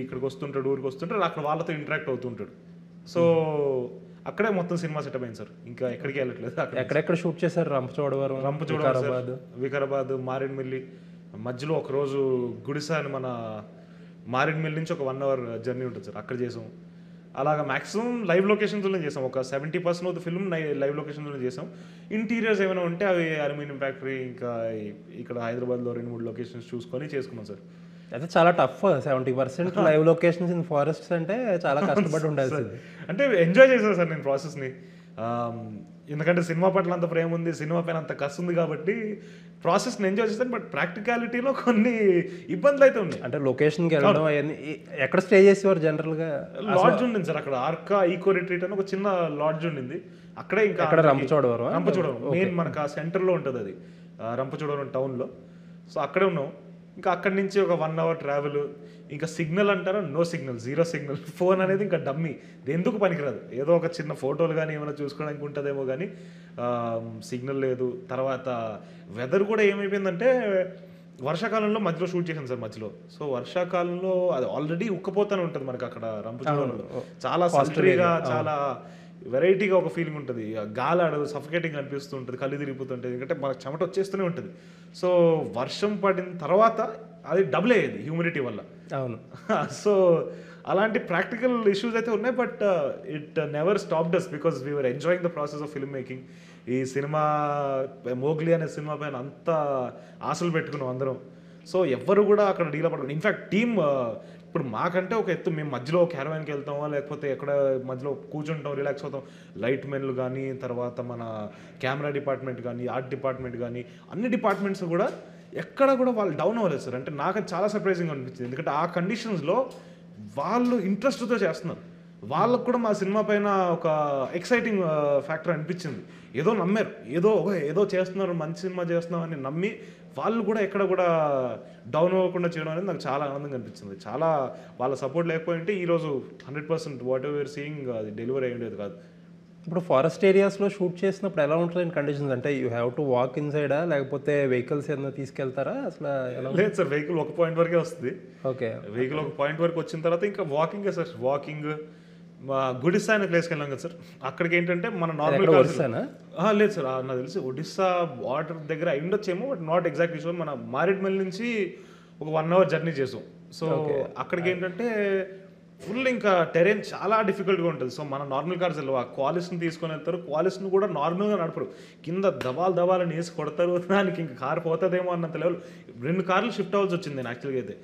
ఇక్కడికి వస్తుంటాడు, ఊరికి వస్తుంటాడు, అక్కడ వాళ్ళతో ఇంటరాక్ట్ అవుతుంటాడు. సో అక్కడే మొత్తం సినిమా సెటప్ అయింది సార్. ఇంకా ఎక్కడికి వెళ్ళట్లేదు. ఎక్కడెక్కడ షూట్ చేశారు? రంపచోడవరం, వికారాబాద్, మారేడుమిల్లి, మధ్యలో ఒకరోజు గుడిసా అని మన మారేడుమిల్లి నుంచి ఒక 1 hour జర్నీ ఉంటుంది సార్, అక్కడ చేసాం. అలాగా మ్యాక్సిమం లైవ్ లొకేషన్స్లోనే చేసాం. ఒక 70% ఆఫ్ ద ఫిల్మ్ లైవ్ లొకేషన్స్లోనే చేసాం. ఇంటీరియర్స్ ఏమైనా ఉంటే అవి అల్యూమినియం ఫ్యాక్టరీ, ఇంకా ఇక్కడ హైదరాబాద్లో 2-3 లొకేషన్స్ చూసుకొని చేసుకున్నాం సార్. అయితే చాలా tough. 70% live locations in forests అంటే చాలా కష్టపడి ఉండాలి. అంటే ఎంజాయ్ చేశాను సార్ నేను ప్రాసెస్ని. ఎందుకంటే సినిమా పట్ల అంత ప్రేమ ఉంది, సినిమా పైన అంత కసి ఉంది కాబట్టి ప్రాసెస్ని ఎంజాయ్ చేస్తాను. బట్ ప్రాక్టికాలిటీలో కొన్ని ఇబ్బందులు అయితే ఉన్నాయి. అంటే లొకేషన్కి వెళ్ళడం అవన్నీ ఎక్కడ స్టే చేసేవారు జనరల్గా? లాడ్జ్ ఉండింది సార్ అక్కడ, ఆర్కా ఈకో రిట్రీట్ అని ఒక చిన్న లాడ్జ్ ఉండింది అక్కడే. ఇంకా రంపచోడవరం మెయిన్ మనకు ఆ సెంటర్లో ఉంటుంది అది, రంపచోడవరం టౌన్లో. సో అక్కడే ఉన్నాం. ఇంకా అక్కడి నుంచి ఒక 1 hour ట్రావెల్. ఇంకా సిగ్నల్ అంటారా, నో సిగ్నల్, 0 సిగ్నల్. ఫోన్ అనేది ఇంకా డమ్మీ, ఎందుకు పనికిరాదు. ఏదో ఒక చిన్న ఫోటోలు కానీ ఏమైనా చూసుకోవడానికి ఉంటుందేమో కానీ సిగ్నల్ లేదు. తర్వాత వెదర్ కూడా ఏమైపోయిందంటే వర్షాకాలంలో మధ్యలో షూట్ చేశాను సార్ మధ్యలో. సో వర్షాకాలంలో అది ఆల్రెడీ ఉక్కపోతూనే ఉంటుంది మనకి అక్కడ రంపచోడవరంలో. చాలా సల్ట్రీగా, చాలా వెరైటీగా ఒక ఫీలింగ్ ఉంటుంది. గాలాడు సఫికేటింగ్ అనిపిస్తూ ఉంటుంది, కళ్ళు తిరిగిపోతుంటుంది, ఎందుకంటే మనకు చెమట వచ్చేస్తూనే ఉంటుంది. సో వర్షం పడిన తర్వాత అది డబుల్ అయ్యేది హ్యూమిడిటీ వల్ల. అవును. సో అలాంటి ప్రాక్టికల్ ఇష్యూస్ అయితే ఉన్నాయి. But it never stopped us because we were enjoying the process of film making. ఈ సినిమా మోగ్లీ అనే సినిమా పైన అంత ఆశలు పెట్టుకున్నాం అందరం. సో ఎవ్వరు కూడా అక్కడ డీలా పడుకున్నాం. ఇన్ఫ్యాక్ట్ టీమ్ ఇప్పుడు మాకంటే ఒక ఎత్తు, మేము మధ్యలో క్యారవాన్కి వెళ్తామా, లేకపోతే ఎక్కడ మధ్యలో కూర్చుంటాం, రిలాక్స్ అవుతాం. లైట్ మెన్లు కానీ, తర్వాత మన కెమెరా డిపార్ట్మెంట్ కానీ, ఆర్ట్ డిపార్ట్మెంట్ కానీ, అన్ని డిపార్ట్మెంట్స్ కూడా ఎక్కడ కూడా వాళ్ళు డౌన్ అవ్వలేదు సార్. అంటే నాకు అది చాలా సర్ప్రైజింగ్ అనిపించింది. ఎందుకంటే ఆ కండిషన్స్లో వాళ్ళు ఇంట్రెస్ట్తో చేస్తున్నారు. వాళ్ళకు కూడా మా సినిమా పైన ఒక ఎక్సైటింగ్ ఫ్యాక్టర్ అనిపించింది. ఏదో నమ్మారు, ఏదో చేస్తున్నారు, మంచి సినిమా చేస్తున్నాం అని నమ్మి వాళ్ళు కూడా ఎక్కడ కూడా డౌన్ అవ్వకుండా చేయడం అనేది నాకు చాలా ఆనందంగా అనిపించింది. చాలా వాళ్ళ సపోర్ట్ లేకపోయింటే ఈరోజు 100% వాట్ ఎవర్ సీయింగ్ అది డెలివరీ అయ్యి ఉండేది కాదు. ఇప్పుడు ఫారెస్ట్ ఏరియాస్లో షూట్ చేసినప్పుడు ఎలా ఉంటుంది కండిషన్స్? అంటే you have to walk in సైడా, లేకపోతే వెహికల్స్ ఏదైనా తీసుకెళ్తారా? అసలు లేదు సార్, వెహికల్ ఒక పాయింట్ వరకే వస్తుంది. ఓకే, వెహికల్ ఒక పాయింట్ వరకు వచ్చిన తర్వాత ఇంకా వాకింగే సార్. వాకింగ్ మా గుడిస్సా అనే ప్లేస్కి వెళ్ళాం కదా సార్. అక్కడికి ఏంటంటే మన నార్మల్ లేదు సార్, నాకు తెలిసి ఒడిస్సా బార్డర్ దగ్గర అయి ఉండొచ్చేమో, బట్ నాట్ ఎగ్జాక్ట్లీ షూర్. మన మారేడుమిల్లి నుంచి ఒక 1 hour జర్నీ చేసాం. సో అక్కడికి ఏంటంటే ఫుల్ ఇంకా టెరెన్ చాలా డిఫికల్ట్గా ఉంటుంది. సో మన నార్మల్ కార్స్ వెళ్ళవు, ఆ క్వాలిస్ని తీసుకొని వెళ్తారు. క్వాలిస్ని కూడా నార్మల్గా నడపరు, కింద దబాలని వేసి కొడతారు. దానికి ఇంకా కారు పోతుందేమో అన్నంత లెవెల్ 2 కార్లు షిఫ్ట్ అవ్వాల్సి వచ్చింది నేను యాక్చువల్గా అయితే.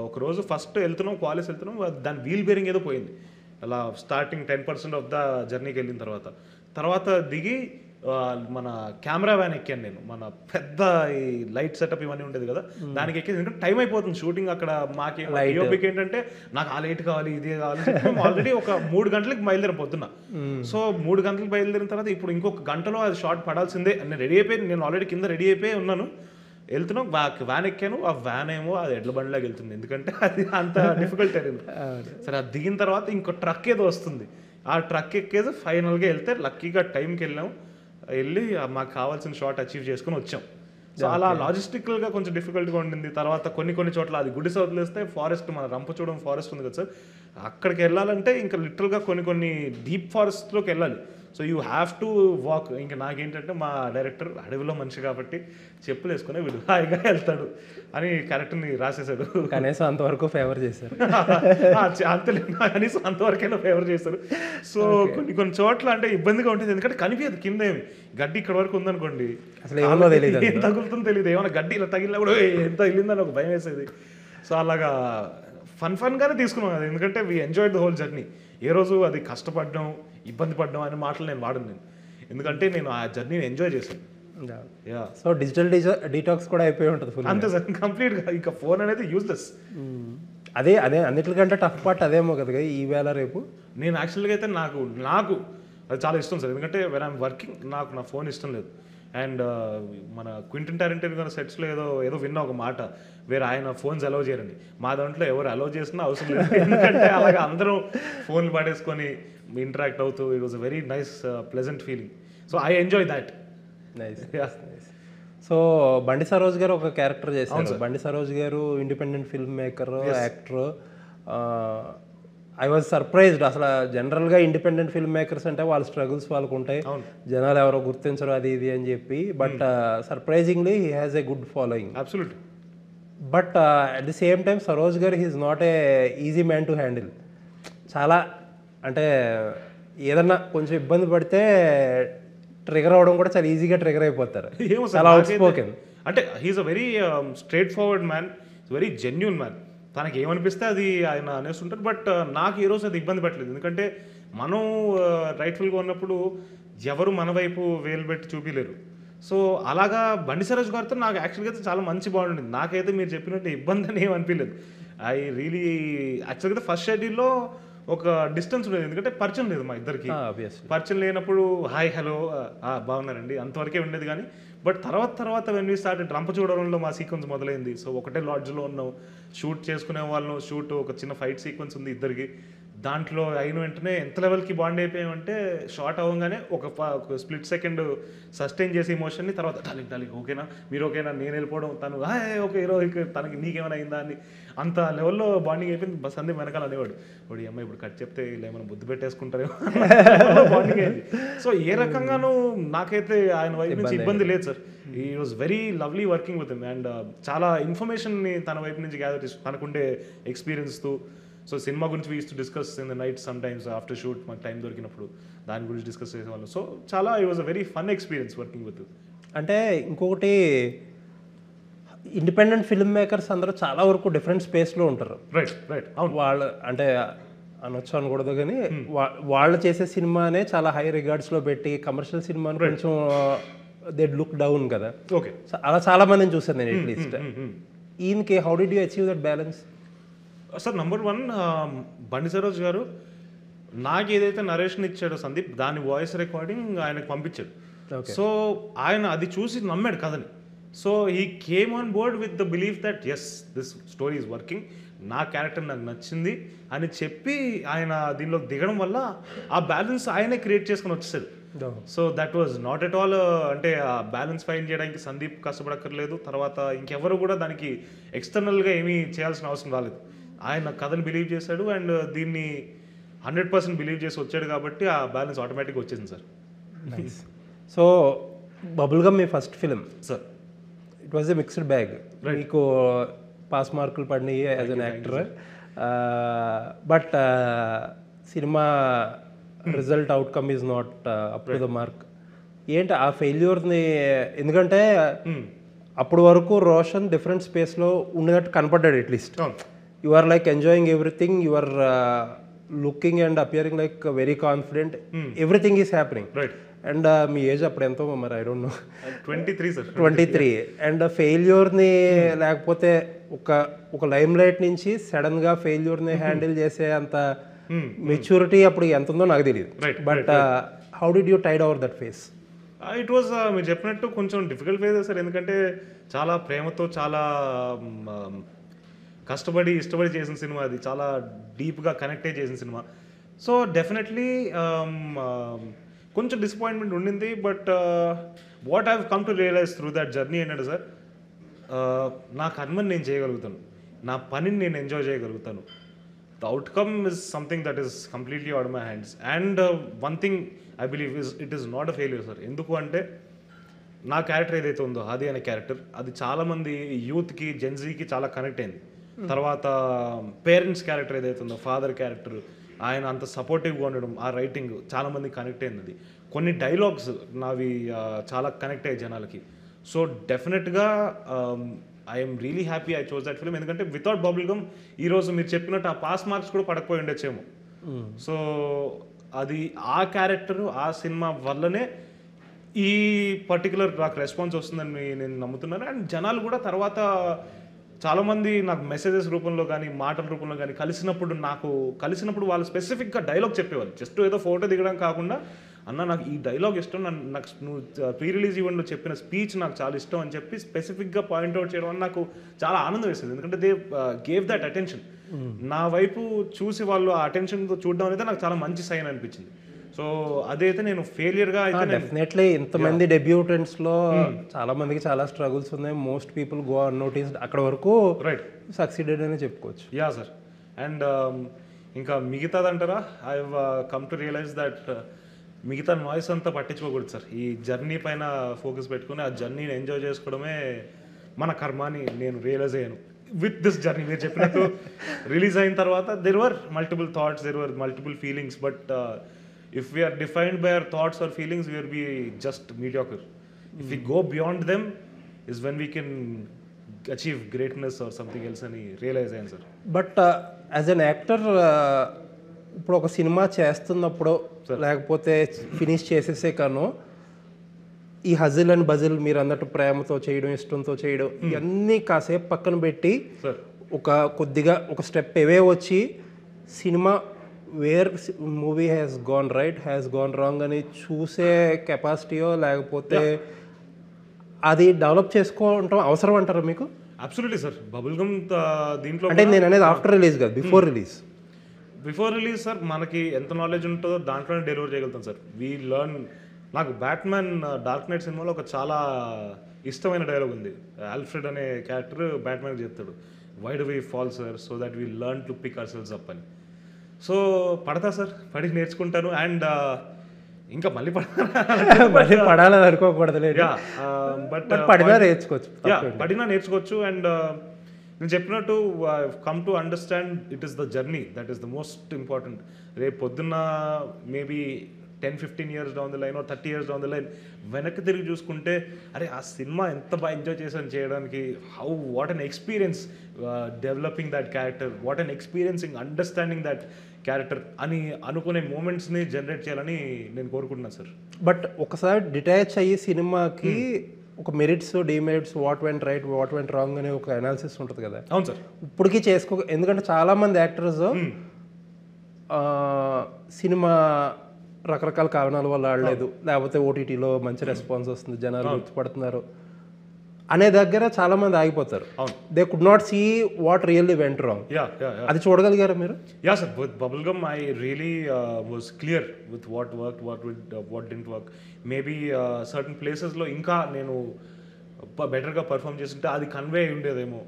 ఒకరోజు ఫస్ట్ వెళ్తున్నాం, క్వాలిస్ వెళ్తున్నాం, దాని వీల్ బేరింగ్ ఏదో పోయింది. అలా స్టార్టింగ్ 10% ఆఫ్ ద జర్నీకి వెళ్ళిన తర్వాత దిగి మన కెమెరా వ్యాన్ ఎక్కాను నేను. మన పెద్ద ఈ లైట్ సెటప్ ఇవన్నీ ఉండేది కదా, దానికి ఎక్కేది. ఎందుకంటే టైం అయిపోతుంది షూటింగ్ అక్కడ. మాకి యోపిక్ ఏంటంటే నాకు ఆ లైట్ కావాలి, ఇదే కావాలి. ఆల్రెడీ ఒక 3 గంటలకు బయలుదేరిపోతున్నా. సో 3 గంటలకు బయలుదేరిన తర్వాత ఇప్పుడు ఇంకొక గంటలో అది షార్ట్ పడాల్సిందే. నేను రెడీ అయిపోయి, నేను ఆల్రెడీ కింద రెడీ అయిపోయి ఉన్నాను. వెళ్తున్నాం, వ్యాన్ ఎక్కాను. ఆ వ్యాన్ ఏమో అది ఎడ్ల బండిలాగా వెళ్తుంది, ఎందుకంటే అది అంత డిఫికల్ట్ అయింది. సరే, అది దిగిన తర్వాత ఇంకో ట్రక్ ఏదో వస్తుంది. ఆ ట్రక్ ఎక్కేది ఫైనల్గా వెళ్తే లక్కీగా టైంకి వెళ్ళాం. వెళ్ళి మాకు కావాల్సిన షాట్ అచీవ్ చేసుకుని వచ్చాం. సో అలా లాజిస్టికల్గా కొంచెం డిఫికల్ట్గా ఉండింది. తర్వాత కొన్ని చోట్ల అది గుడిసె వదిలేస్తే ఫారెస్ట్, మన రంపచోడవరం ఫారెస్ట్ ఉంది కదా సార్, అక్కడికి వెళ్ళాలంటే ఇంకా లిటరల్గా కొన్ని డీప్ ఫారెస్ట్లోకి వెళ్ళాలి. So you have to walk. ఇంకా నాకేంటంటే మా డైరెక్టర్ అడవిలో మనిషి కాబట్టి చెప్పులు వేసుకునే వీడు హాయిగా వెళ్తాడు అని క్యారెక్టర్ని రాసేసాడు. కనీసం అంతవరకు ఫేవర్ చేశారు. అంతలేదు, కనీసం అంతవరకైనా ఫేవర్ చేస్తారు. సో కొన్ని చోట్ల అంటే ఇబ్బందిగా ఉంటుంది, ఎందుకంటే కనిపించదు కింద ఏమి. గడ్డి ఇక్కడ వరకు ఉందనుకోండి, అసలు ఏమో తెలియదు, ఏం తగులుతుందో తెలియదు. ఏమైనా గడ్డి ఇలా తగిలినా కూడా ఎంత తగిలిందని ఒక భయం వేసేది. సో అలాగా ఫన్గానే తీసుకున్నాం కదా, ఎందుకంటే we enjoyed the whole journey. ఏ రోజు అది కష్టపడడం, ఇబ్బంది పడడం అనే మాటలు నేను వాడను నేను, ఎందుకంటే నేను ఆ జర్నీని ఎంజాయ్ చేశాను. యా, సో డిజిటల్ డీటాక్స్ కూడా అయిపోయి ఉంటుంది ఫుల్. అంతే సార్, కంప్లీట్గా. ఇంకా ఫోన్ అనేది యూజ్లెస్. అదే అన్నిటికంటే టఫ్ పార్ట్ అదేమో కదా ఈ వేళ రేపు. నేను యాక్చువల్గా అయితే నాకు అది చాలా ఇష్టం సార్, ఎందుకంటే వెన్ ఐమ్ వర్కింగ్ నాకు నా ఫోన్ ఇష్టం లేదు. అండ్ మన క్వింటన్ టారెంటినో గారి సెట్స్లో ఏదో విన్న ఒక మాట, వేరే ఆయన ఫోన్స్ అలౌ చేయరండి. మా దాంట్లో ఎవరు అలౌ చేసినా అవసరం లేదు, ఎందుకంటే అలాగే అందరం ఫోన్లు పడేసుకొని ఇంటరాక్ట్ అవుతూ it was a very nice pleasant feeling. So I enjoy that. Nice. So బండి సరోజ్ గారు ఒక క్యారెక్టర్ చేశారు. బండి సరోజ్ గారు independent film maker, actor. I was surprised. అసలు జనరల్గా ఇండిపెండెంట్ ఫిల్మ్ మేకర్స్ అంటే వాళ్ళ స్ట్రగుల్స్ వాళ్ళకు ఉంటాయి, జనాలు ఎవరో గుర్తించరు అది ఇది అని చెప్పి. But surprisingly he has a good following. Absolutely. But at the same time Saroj garu he is not a easy man to handle. చాలా అంటే ఏదన్నా కొంచెం ఇబ్బంది పడితే ట్రిగర్ అవ్వడం కూడా చాలా ఈజీగా ట్రిగర్ అయిపోతారు. చాలా అవుట్ స్పోకెన్. అంటే he's a very straightforward man, very genuine man. తనకి ఏమనిపిస్తే అది ఆయన అనేస్తుంటారు. బట్ నాకు ఈ రోజు అది ఇబ్బంది పెట్టలేదు, ఎందుకంటే మనం రైట్ఫుల్గా ఉన్నప్పుడు ఎవరు మన వైపు వేలు పెట్టి చూపించలేరు. సో అలాగా బండి సరోజ్ గారితో నాకు యాక్చువల్గా అయితే చాలా మంచి బాండ్ ఉంది. నాకైతే మీరు చెప్పినట్టు ఇబ్బంది అని ఏమి అనిపించలేదు. ఐ రియలీ యాక్చువల్గా అయితే ఫస్ట్ షెడ్యూల్లో ఒక డిస్టెన్స్ ఉండేది, ఎందుకంటే పరిచయం లేదు మా ఇద్దరికి. పరిచయం లేనప్పుడు హాయ్ హలో బాగున్నారండి అంతవరకే ఉండేది. కానీ బట్ తర్వాత వెన్ వీ స్టార్టెడ్ రంపచోడవరంలో మా సీక్వెన్స్ మొదలైంది. సో ఒకటే లాడ్జ్లో ఉన్నాం, షూట్ చేసుకునే వాళ్ళం. షూట్ ఒక చిన్న ఫైట్ సీక్వెన్స్ ఉంది ఇద్దరికి. దాంట్లో అయిన వెంటనే ఎంత లెవెల్కి బాండ్ అయిపోయామంటే షార్ట్ అవ్వగానే ఒక స్ప్లిట్ సెకండ్ సస్టైన్ చేసే ఇమోషన్ని, తర్వాత డార్లింగ్ ఓకేనా, మీరు ఓకేనా, నేను వెళ్ళిపోవడం, తను ఓకే హీరో తనకి నీకేమైనా అయిందా అని అంత లెవెల్లో బాండింగ్ అయిపోయింది. సందీప్ వెనకాల అనేవాడు, వాడు అమ్మాయి ఇప్పుడు కట్ చెప్తే ఇలా ఏమైనా బుద్ధి పెట్టేసుకుంటారేమో బాండింగ్ అయింది. సో ఏ రకంగానూ నాకైతే ఆయన వైపు నుంచి ఇబ్బంది లేదు సార్. ఈ was very lovely working with him. And చాలా ఇన్ఫర్మేషన్ని తన వైపు నుంచి గ్యాదర్ చేసి తనకుండే ఎక్స్పీరియన్స్తో. సో సినిమా గురించి we use to discuss in the night some times after shoot, మాకు టైం దొరికినప్పుడు దాని గురించి డిస్కస్ చేసేవాళ్ళం. సో చాలా it was a very fun experience working with. అంటే ఇంకొకటి ఇండిపెండెంట్ ఫిల్మ్ మేకర్స్ అందరూ చాలా వరకు డిఫరెంట్ స్పేస్లో ఉంటారు. రైట్ అవును. వాళ్ళు అంటే అనొచ్చు అనకూడదు కానీ వాళ్ళు చేసే సినిమానే చాలా హై రిగార్డ్స్లో పెట్టి కమర్షియల్ సినిమాని కొంచెం దే లుక్ డౌన్ కదా. ఓకే, అలా చాలా మందిని చూసాను నేను అట్లీస్ట్. ఈయనకి how did you achieve that balance? Sir number 1 బండి సరోజ్ గారు నాకు ఏదైతే నరేషన్ ఇచ్చాడో సందీప్, దాని వాయిస్ రికార్డింగ్ ఆయనకు పంపించాడు. సో ఆయన అది చూసి నమ్మాడు కథని. So he came on board with the belief that yes this story is working, నా క్యారెక్టర్ నాకు నచ్చింది అని చెప్పి ఆయన దీనిలో దిగడం వల్ల ఆ బ్యాలెన్స్ ఆయనే క్రియేట్ చేసుకుని వచ్చేసాడు. So that was not at all అంటే ఆ బ్యాలెన్స్ ఫైండ్ చేయడానికి సందీప్ కష్టపడక్కర్లేదు, తర్వాత ఇంకెవరు కూడా దానికి ఎక్స్టర్నల్గా ఏమీ చేయాల్సిన అవసరం రాలేదు. ఆయన కథను బిలీవ్ చేశాడు అండ్ దీన్ని 100% బిలీవ్ చేసి వచ్చాడు కాబట్టి ఆ బ్యాలెన్స్ ఆటోమేటిక్గా వచ్చేసింది సార్. సో బబుల్గమ్ మీ first film sir, it was a mixed bag. మీకు పాస్ మార్కులు పడినాయి as an actor, but cinema result outcome is not up to the mark. ఏంటి ఆ ఫెయిల్యూర్ని? ఎందుకంటే అప్పటి వరకు రోషన్ డిఫరెంట్ స్పేస్లో ఉన్నట్టు కనపడ్డాడు. At least you are like enjoying everything, you are looking and appearing like very confident, everything is happening. And మీ ఏజ్ అప్పుడు ఎంతో మరి I don't know, 23 sir, 23. And ఫెయిల్యూర్ని లేకపోతే ఒక లైమ్ లైట్ నుంచి సడన్గా ఫెయిల్యూర్ని హ్యాండిల్ చేసే అంత మెచ్యూరిటీ అప్పుడు ఎంత ఉందో నాకు తెలియదు. But how did you tide over that phase? It was మీరు చెప్పినట్టు కొంచెం డిఫికల్ట్ ఫేజ్ సార్, ఎందుకంటే చాలా ప్రేమతో చాలా కష్టపడి ఇష్టపడి చేసిన సినిమా, అది చాలా డీప్గా కనెక్ట్ అయ్యి చేసిన సినిమా. సో డెఫినెట్లీ కొంచెం డిసప్పాయింట్మెంట్ ఉండింది. But what have come to realise through that journey ఏంటంటే సార్, నా కర్మని నేను చేయగలుగుతాను, నా పనిని నేను ఎంజాయ్ చేయగలుగుతాను, the outcome is something that is completely out of my hands. And one thing I believe is it is not a failure, sir. ఎందుకు అంటే నా క్యారెక్టర్ ఏదైతే ఉందో అది అనే క్యారెక్టర్ అది చాలా మంది యూత్కి జెన్జీకి చాలా కనెక్ట్ అయింది. తర్వాత పేరెంట్స్ క్యారెక్టర్ ఏదైతే ఉందో ఫాదర్ క్యారెక్టర్ ఆయన అంత సపోర్టివ్గా ఉండడం ఆ రైటింగ్ చాలా మంది కనెక్ట్ అయింది. అది కొన్ని డైలాగ్స్ నావి చాలా కనెక్ట్ అయ్యాయి జనాలకి. సో డెఫినెట్గా I'm really happy I chose that film. ఎందుకంటే వితౌట్ బబుల్ గమ్ ఈరోజు మీరు చెప్పినట్టు ఆ పాస్ మార్క్స్ కూడా పడకపోయి ఉండొచ్చేమో. సో అది ఆ క్యారెక్టర్ ఆ సినిమా వల్లనే ఈ పర్టికులర్ నాకు రెస్పాన్స్ వస్తుందని నేను నమ్ముతున్నాను. అండ్ జనాలు కూడా తర్వాత చాలామంది నాకు మెసేజెస్ రూపంలో కానీ మాటల రూపంలో కానీ కలిసినప్పుడు వాళ్ళు స్పెసిఫిక్గా డైలాగ్ చెప్పేవాళ్ళు. జస్ట్ ఏదో ఫోటో దిగడం కాకుండా అన్న నాకు ఈ డైలాగ్ ఇష్టం, నాకు నువ్వు ప్రీ రిలీజ్ ఈవెంట్లో చెప్పిన స్పీచ్ నాకు చాలా ఇష్టం అని చెప్పి స్పెసిఫిక్గా పాయింట్అవుట్ చేయడం అని నాకు చాలా ఆనందం వేస్తుంది. ఎందుకంటే దే గేవ్ దట్ అటెన్షన్. నా వైపు చూసి వాళ్ళు ఆ అటెన్షన్తో చూడడం అనేది నాకు చాలా మంచి సైన్ అనిపించింది. సో అదైతే నేను ఫెయిలియర్గా అయితే డెఫినెట్లీ ఇంతమంది డెబ్యూటెంట్స్ లో చాలా మందికి చాలా స్ట్రగుల్స్ ఉన్నాయి. Most people go unnoticed. అక్కడ వరకు రైట్ సక్సీడెడ్ అని చెప్పుకోవచ్చు. Yeah sir. అండ్ ఇంకా మిగతాదంటారా I come to realize that మిగతా నాయిస్ అంతా పట్టించుకోకూడదు సార్. ఈ జర్నీ పైన ఫోకస్ పెట్టుకుని ఆ జర్నీని ఎంజాయ్ చేసుకోవడమే మన కర్మ అని నేను రియలైజ్ అయ్యాను విత్ దిస్ జర్నీ. మీరు చెప్పినట్టు రిలీజ్ అయిన తర్వాత there were multiple thoughts, there were multiple feelings, but if we are defined by our thoughts or feelings, we will be just mediocre. If we go beyond them is when we can achieve greatness or something else అని రియలైజ్ అయ్యాను sir. But as an actor ఇప్పుడు ఒక సినిమా చేస్తున్నప్పుడు లేకపోతే ఫినిష్ చేసేసే కాను ఈ హజిల్ అండ్ బజిల్ మీరు అన్నట్టు ప్రేమతో చేయడం, ఇష్టంతో చేయడం, ఇవన్నీ కాసేపు పక్కన పెట్టి ఒక కొద్దిగా ఒక స్టెప్ అవే వచ్చి cinema where movie has gone right, has gone wrong అని చూసే కెపాసిటీయో లేకపోతే అది డెవలప్ చేసుకోవటం అవసరం అంటారా మీకు? Absolutely sir. బబుల్ గమ్ దీంట్లో అంటే నేను అనేది ఆఫ్టర్ రిలీజ్ కాదు, before release. Before release sir మనకి ఎంత నాలెడ్జ్ ఉంటుందో దాంట్లోనే డెలివర్ చేయగలుగుతాం సార్. We learn. నాకు బ్యాట్మ్యాన్ డార్క్ నైట్ సినిమాలో ఒక చాలా ఇష్టమైన డైలాగ్ ఉంది. ఆల్ఫ్రెడ్ అనే క్యారెక్టర్ బ్యాట్మ్యాన్ చెప్తాడు, why do we fall sir so that we learn to pick ourselves up అని. సో పడతా సార్, పడి నేర్చుకుంటాను. అండ్ ఇంకా మళ్ళీ పడాలని అనుకోకూడదు, బట్ పడినా నేర్చుకోవచ్చు. పడినా నేర్చుకోవచ్చు. అండ్ నేను చెప్పినట్టు come to understand it is the journey that is the most important. రేపు పొద్దున్న maybe 10-15 years down the line, 30 years down the line వెనక్కి తిరిగి చూసుకుంటే అరే ఆ సినిమా ఎంత బాగా ఎంజాయ్ చేశాను చేయడానికి, what an experience developing that character, what an experiencing understanding that character అని అనుకునే మూమెంట్స్ని జనరేట్ చేయాలని నేను కోరుకుంటున్నాను సార్. బట్ ఒకసారి డిటాచ్ అయ్యి సినిమాకి ఒక merits, demerits, what went right, what went wrong అనే ఒక అనాలిసిస్ ఉంటుంది కదా. అవును సార్. ఇప్పటికీ ఎందుకంటే చాలామంది యాక్టర్స్ సినిమా రకరకాల కారణాల వల్ల ఆడలేదు, లేకపోతే ఓటీటీలో మంచి రెస్పాన్స్ వస్తుంది, జనాలు గుర్తుపడుతున్నారు అనే దగ్గర చాలా మంది ఆగిపోతారు. They could not see what really went wrong. అది చూడగలిగారా మీరు? Yeah sir. With bubble gum I really was clear with what work, what didn't work. Maybe certain ప్లేసెస్లో ఇంకా నేను బెటర్గా పర్ఫామ్ చేస్తుంటే అది కన్వే అయి ఉండేదేమో.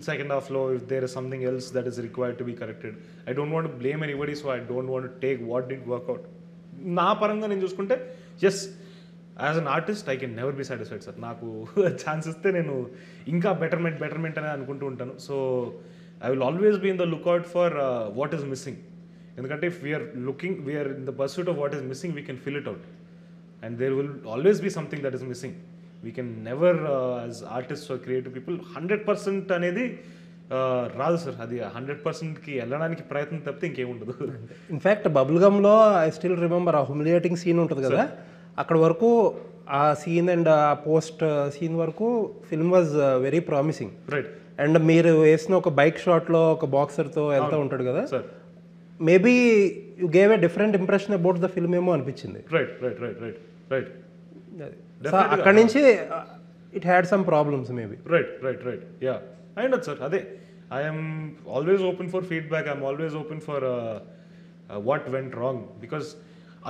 సెకండ్ హాఫ్లో if there is something else that is required to be corrected. I don't want blame anybody, so I don't want take what didn't work out. నా పరంగా నేను చూసుకుంటే yes, as an artist I can never be satisfied sir. నాకు ఛాన్స్ ఇస్తే నేను ఇంకా బెటర్మెంట్ అనే అనుకుంటూ ఉంటాను. So I will always be in the lookout for what is missing. ఎందుకంటే if we are in the pursuit of what is missing, we can fill it out. And there will always be something that is missing. We can never as artist are creative people 100% అనేది రాదు సార్. అది 100%కి వెళ్ళడానికి ప్రయత్నం తప్పితే ఇంకేముండదు. ఇన్ఫ్యాక్ట్ బబుల్ గమ్లో ఐ స్టిల్ రిమెంబర్ ఆ హ్యూమిలియేటింగ్ సీన్ ఉంటుంది కదా, అక్కడ వరకు ఆ సీన్ అండ్ ఆ పోస్ట్ సీన్ వరకు film was very promising. Right. And మీరు వేసిన ఒక బైక్ షాట్లో ఒక బాక్సర్తో వెళ్తూ ఉంటాడు కదా, maybe you gave a different impression about the film ఏమో అనిపించింది. Right right right right right. అక్కడ నుంచి it had some problems maybe. Right right right. Yeah అయినది సార్. అదే I'm always open for feedback, I'm always open for what went wrong. Because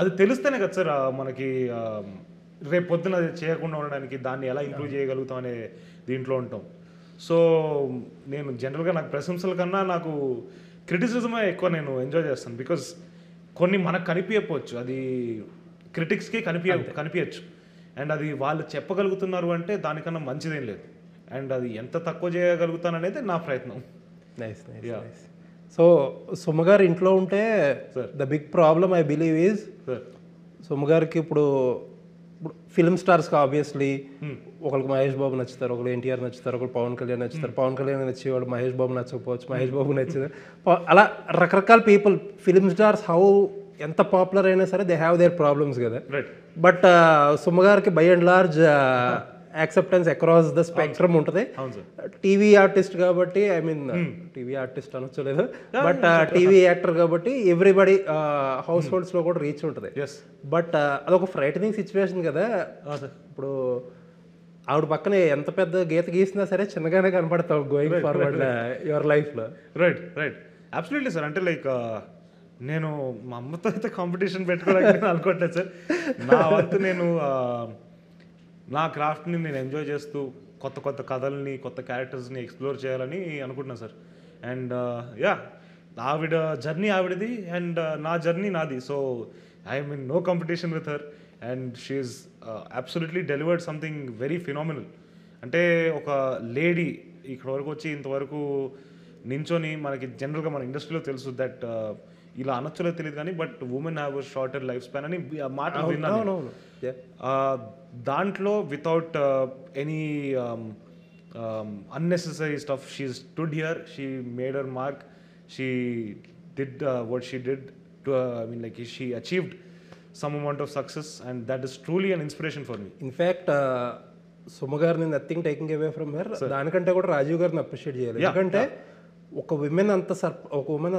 అది తెలిస్తేనే కదా సార్ మనకి రేపు పొద్దున అది చేయకుండా ఉండడానికి దాన్ని ఎలా ఇంప్రూవ్ చేయగలుగుతాం అనే దీంట్లో ఉంటాం. సో నేను జనరల్గా నాకు ప్రశంసల కన్నా నాకు క్రిటిసిజమే ఎక్కువ నేను ఎంజాయ్ చేస్తాను. బికాజ్ కొన్ని మనకు కనిపించకపోవచ్చు, అది క్రిటిక్స్కి కనిపించచ్చు. అండ్ అది వాళ్ళు చెప్పగలుగుతున్నారు అంటే దానికన్నా మంచిదేం లేదు. అండ్ అది ఎంత తక్కువ చేయగలుగుతాను అనేది నా ప్రయత్నం. Nice nice nice. సో సుమగారు ఇంట్లో ఉంటే the big problem I believe is సుమగారికి ఇప్పుడు ఫిల్మ్ స్టార్స్కి ఆబ్వియస్లీ ఒకరికి మహేష్ బాబు నచ్చుతారు, ఒకరు ఎన్టీఆర్ నచ్చుతారు, ఒకరు పవన్ కళ్యాణ్ నచ్చుతారు. పవన్ కళ్యాణ్ నచ్చేవాడు మహేష్ బాబు నచ్చకపోవచ్చు, మహేష్ బాబు నచ్చింది అలా రకరకాల పీపుల్. ఫిల్మ్ స్టార్స్ హౌ ఎంత పాపులర్ అయినా సరే దే హ్యావ్ దేర్ ప్రాబ్లమ్స్ కదా. బట్ సుమగారికి by and large acceptance across the spectrum ఉంటుంది. టీవీ ఆర్టిస్ట్ కాబట్టి, ఐ మీన్ టీవీ ఆర్టిస్ట్ అనొచ్చలేదు, బట్ టీవీ యాక్టర్ కాబట్టి ఎవ్రీబడి హౌస్ హోల్డ్స్ లో కూడా రీచ్ ఉంటుంది. బట్ అదొక ఫ్రైటనింగ్ సిచ్యువేషన్ కదా. ఇప్పుడు ఆవిడ పక్కన ఎంత పెద్ద గీత గీసినా సరే చిన్నగానే కనపడతావు గోయింగ్ ఫార్వర్డ్ యువర్ లైఫ్ లో. Right absolutely sir. అంటే లైక్ నేను మా అమ్మతో అయితే కాంపిటీషన్ పెట్టుకోవడానికి అనుకోవట్లేదు సార్. నా వంతు నేను నా క్రాఫ్ట్ని నేను ఎంజాయ్ చేస్తూ కొత్త కొత్త కథల్ని, కొత్త క్యారెక్టర్స్ని ఎక్స్ప్లోర్ చేయాలని అనుకుంటున్నాను సార్. అండ్ ఆవిడ జర్నీ ఆవిడది అండ్ నా జర్నీ నాది. So I mean no competition with her. And she is absolutely delivered something very phenomenal. అంటే ఒక లేడీ ఇక్కడ వరకు వచ్చి ఇంతవరకు నించొని, మనకి జనరల్గా మన ఇండస్ట్రీలో తెలుసు దట్ ఇలా అనొచ్చలో తెలియదు కానీ but women have a shorter life span అని మాటలు విన్నాను. దాంట్లో without any unnecessary stuff, she stood here, she made her mark, she did what she did to I mean like she achieved some amount of success, and that is truly an inspiration for me. In fact సుమగారిని nothing taking away from her, దానికంటే కూడా రాజీవ్ గారిని అప్రిషియేట్ చేయాలి. ఎందుకంటే ఒక ఉమెన్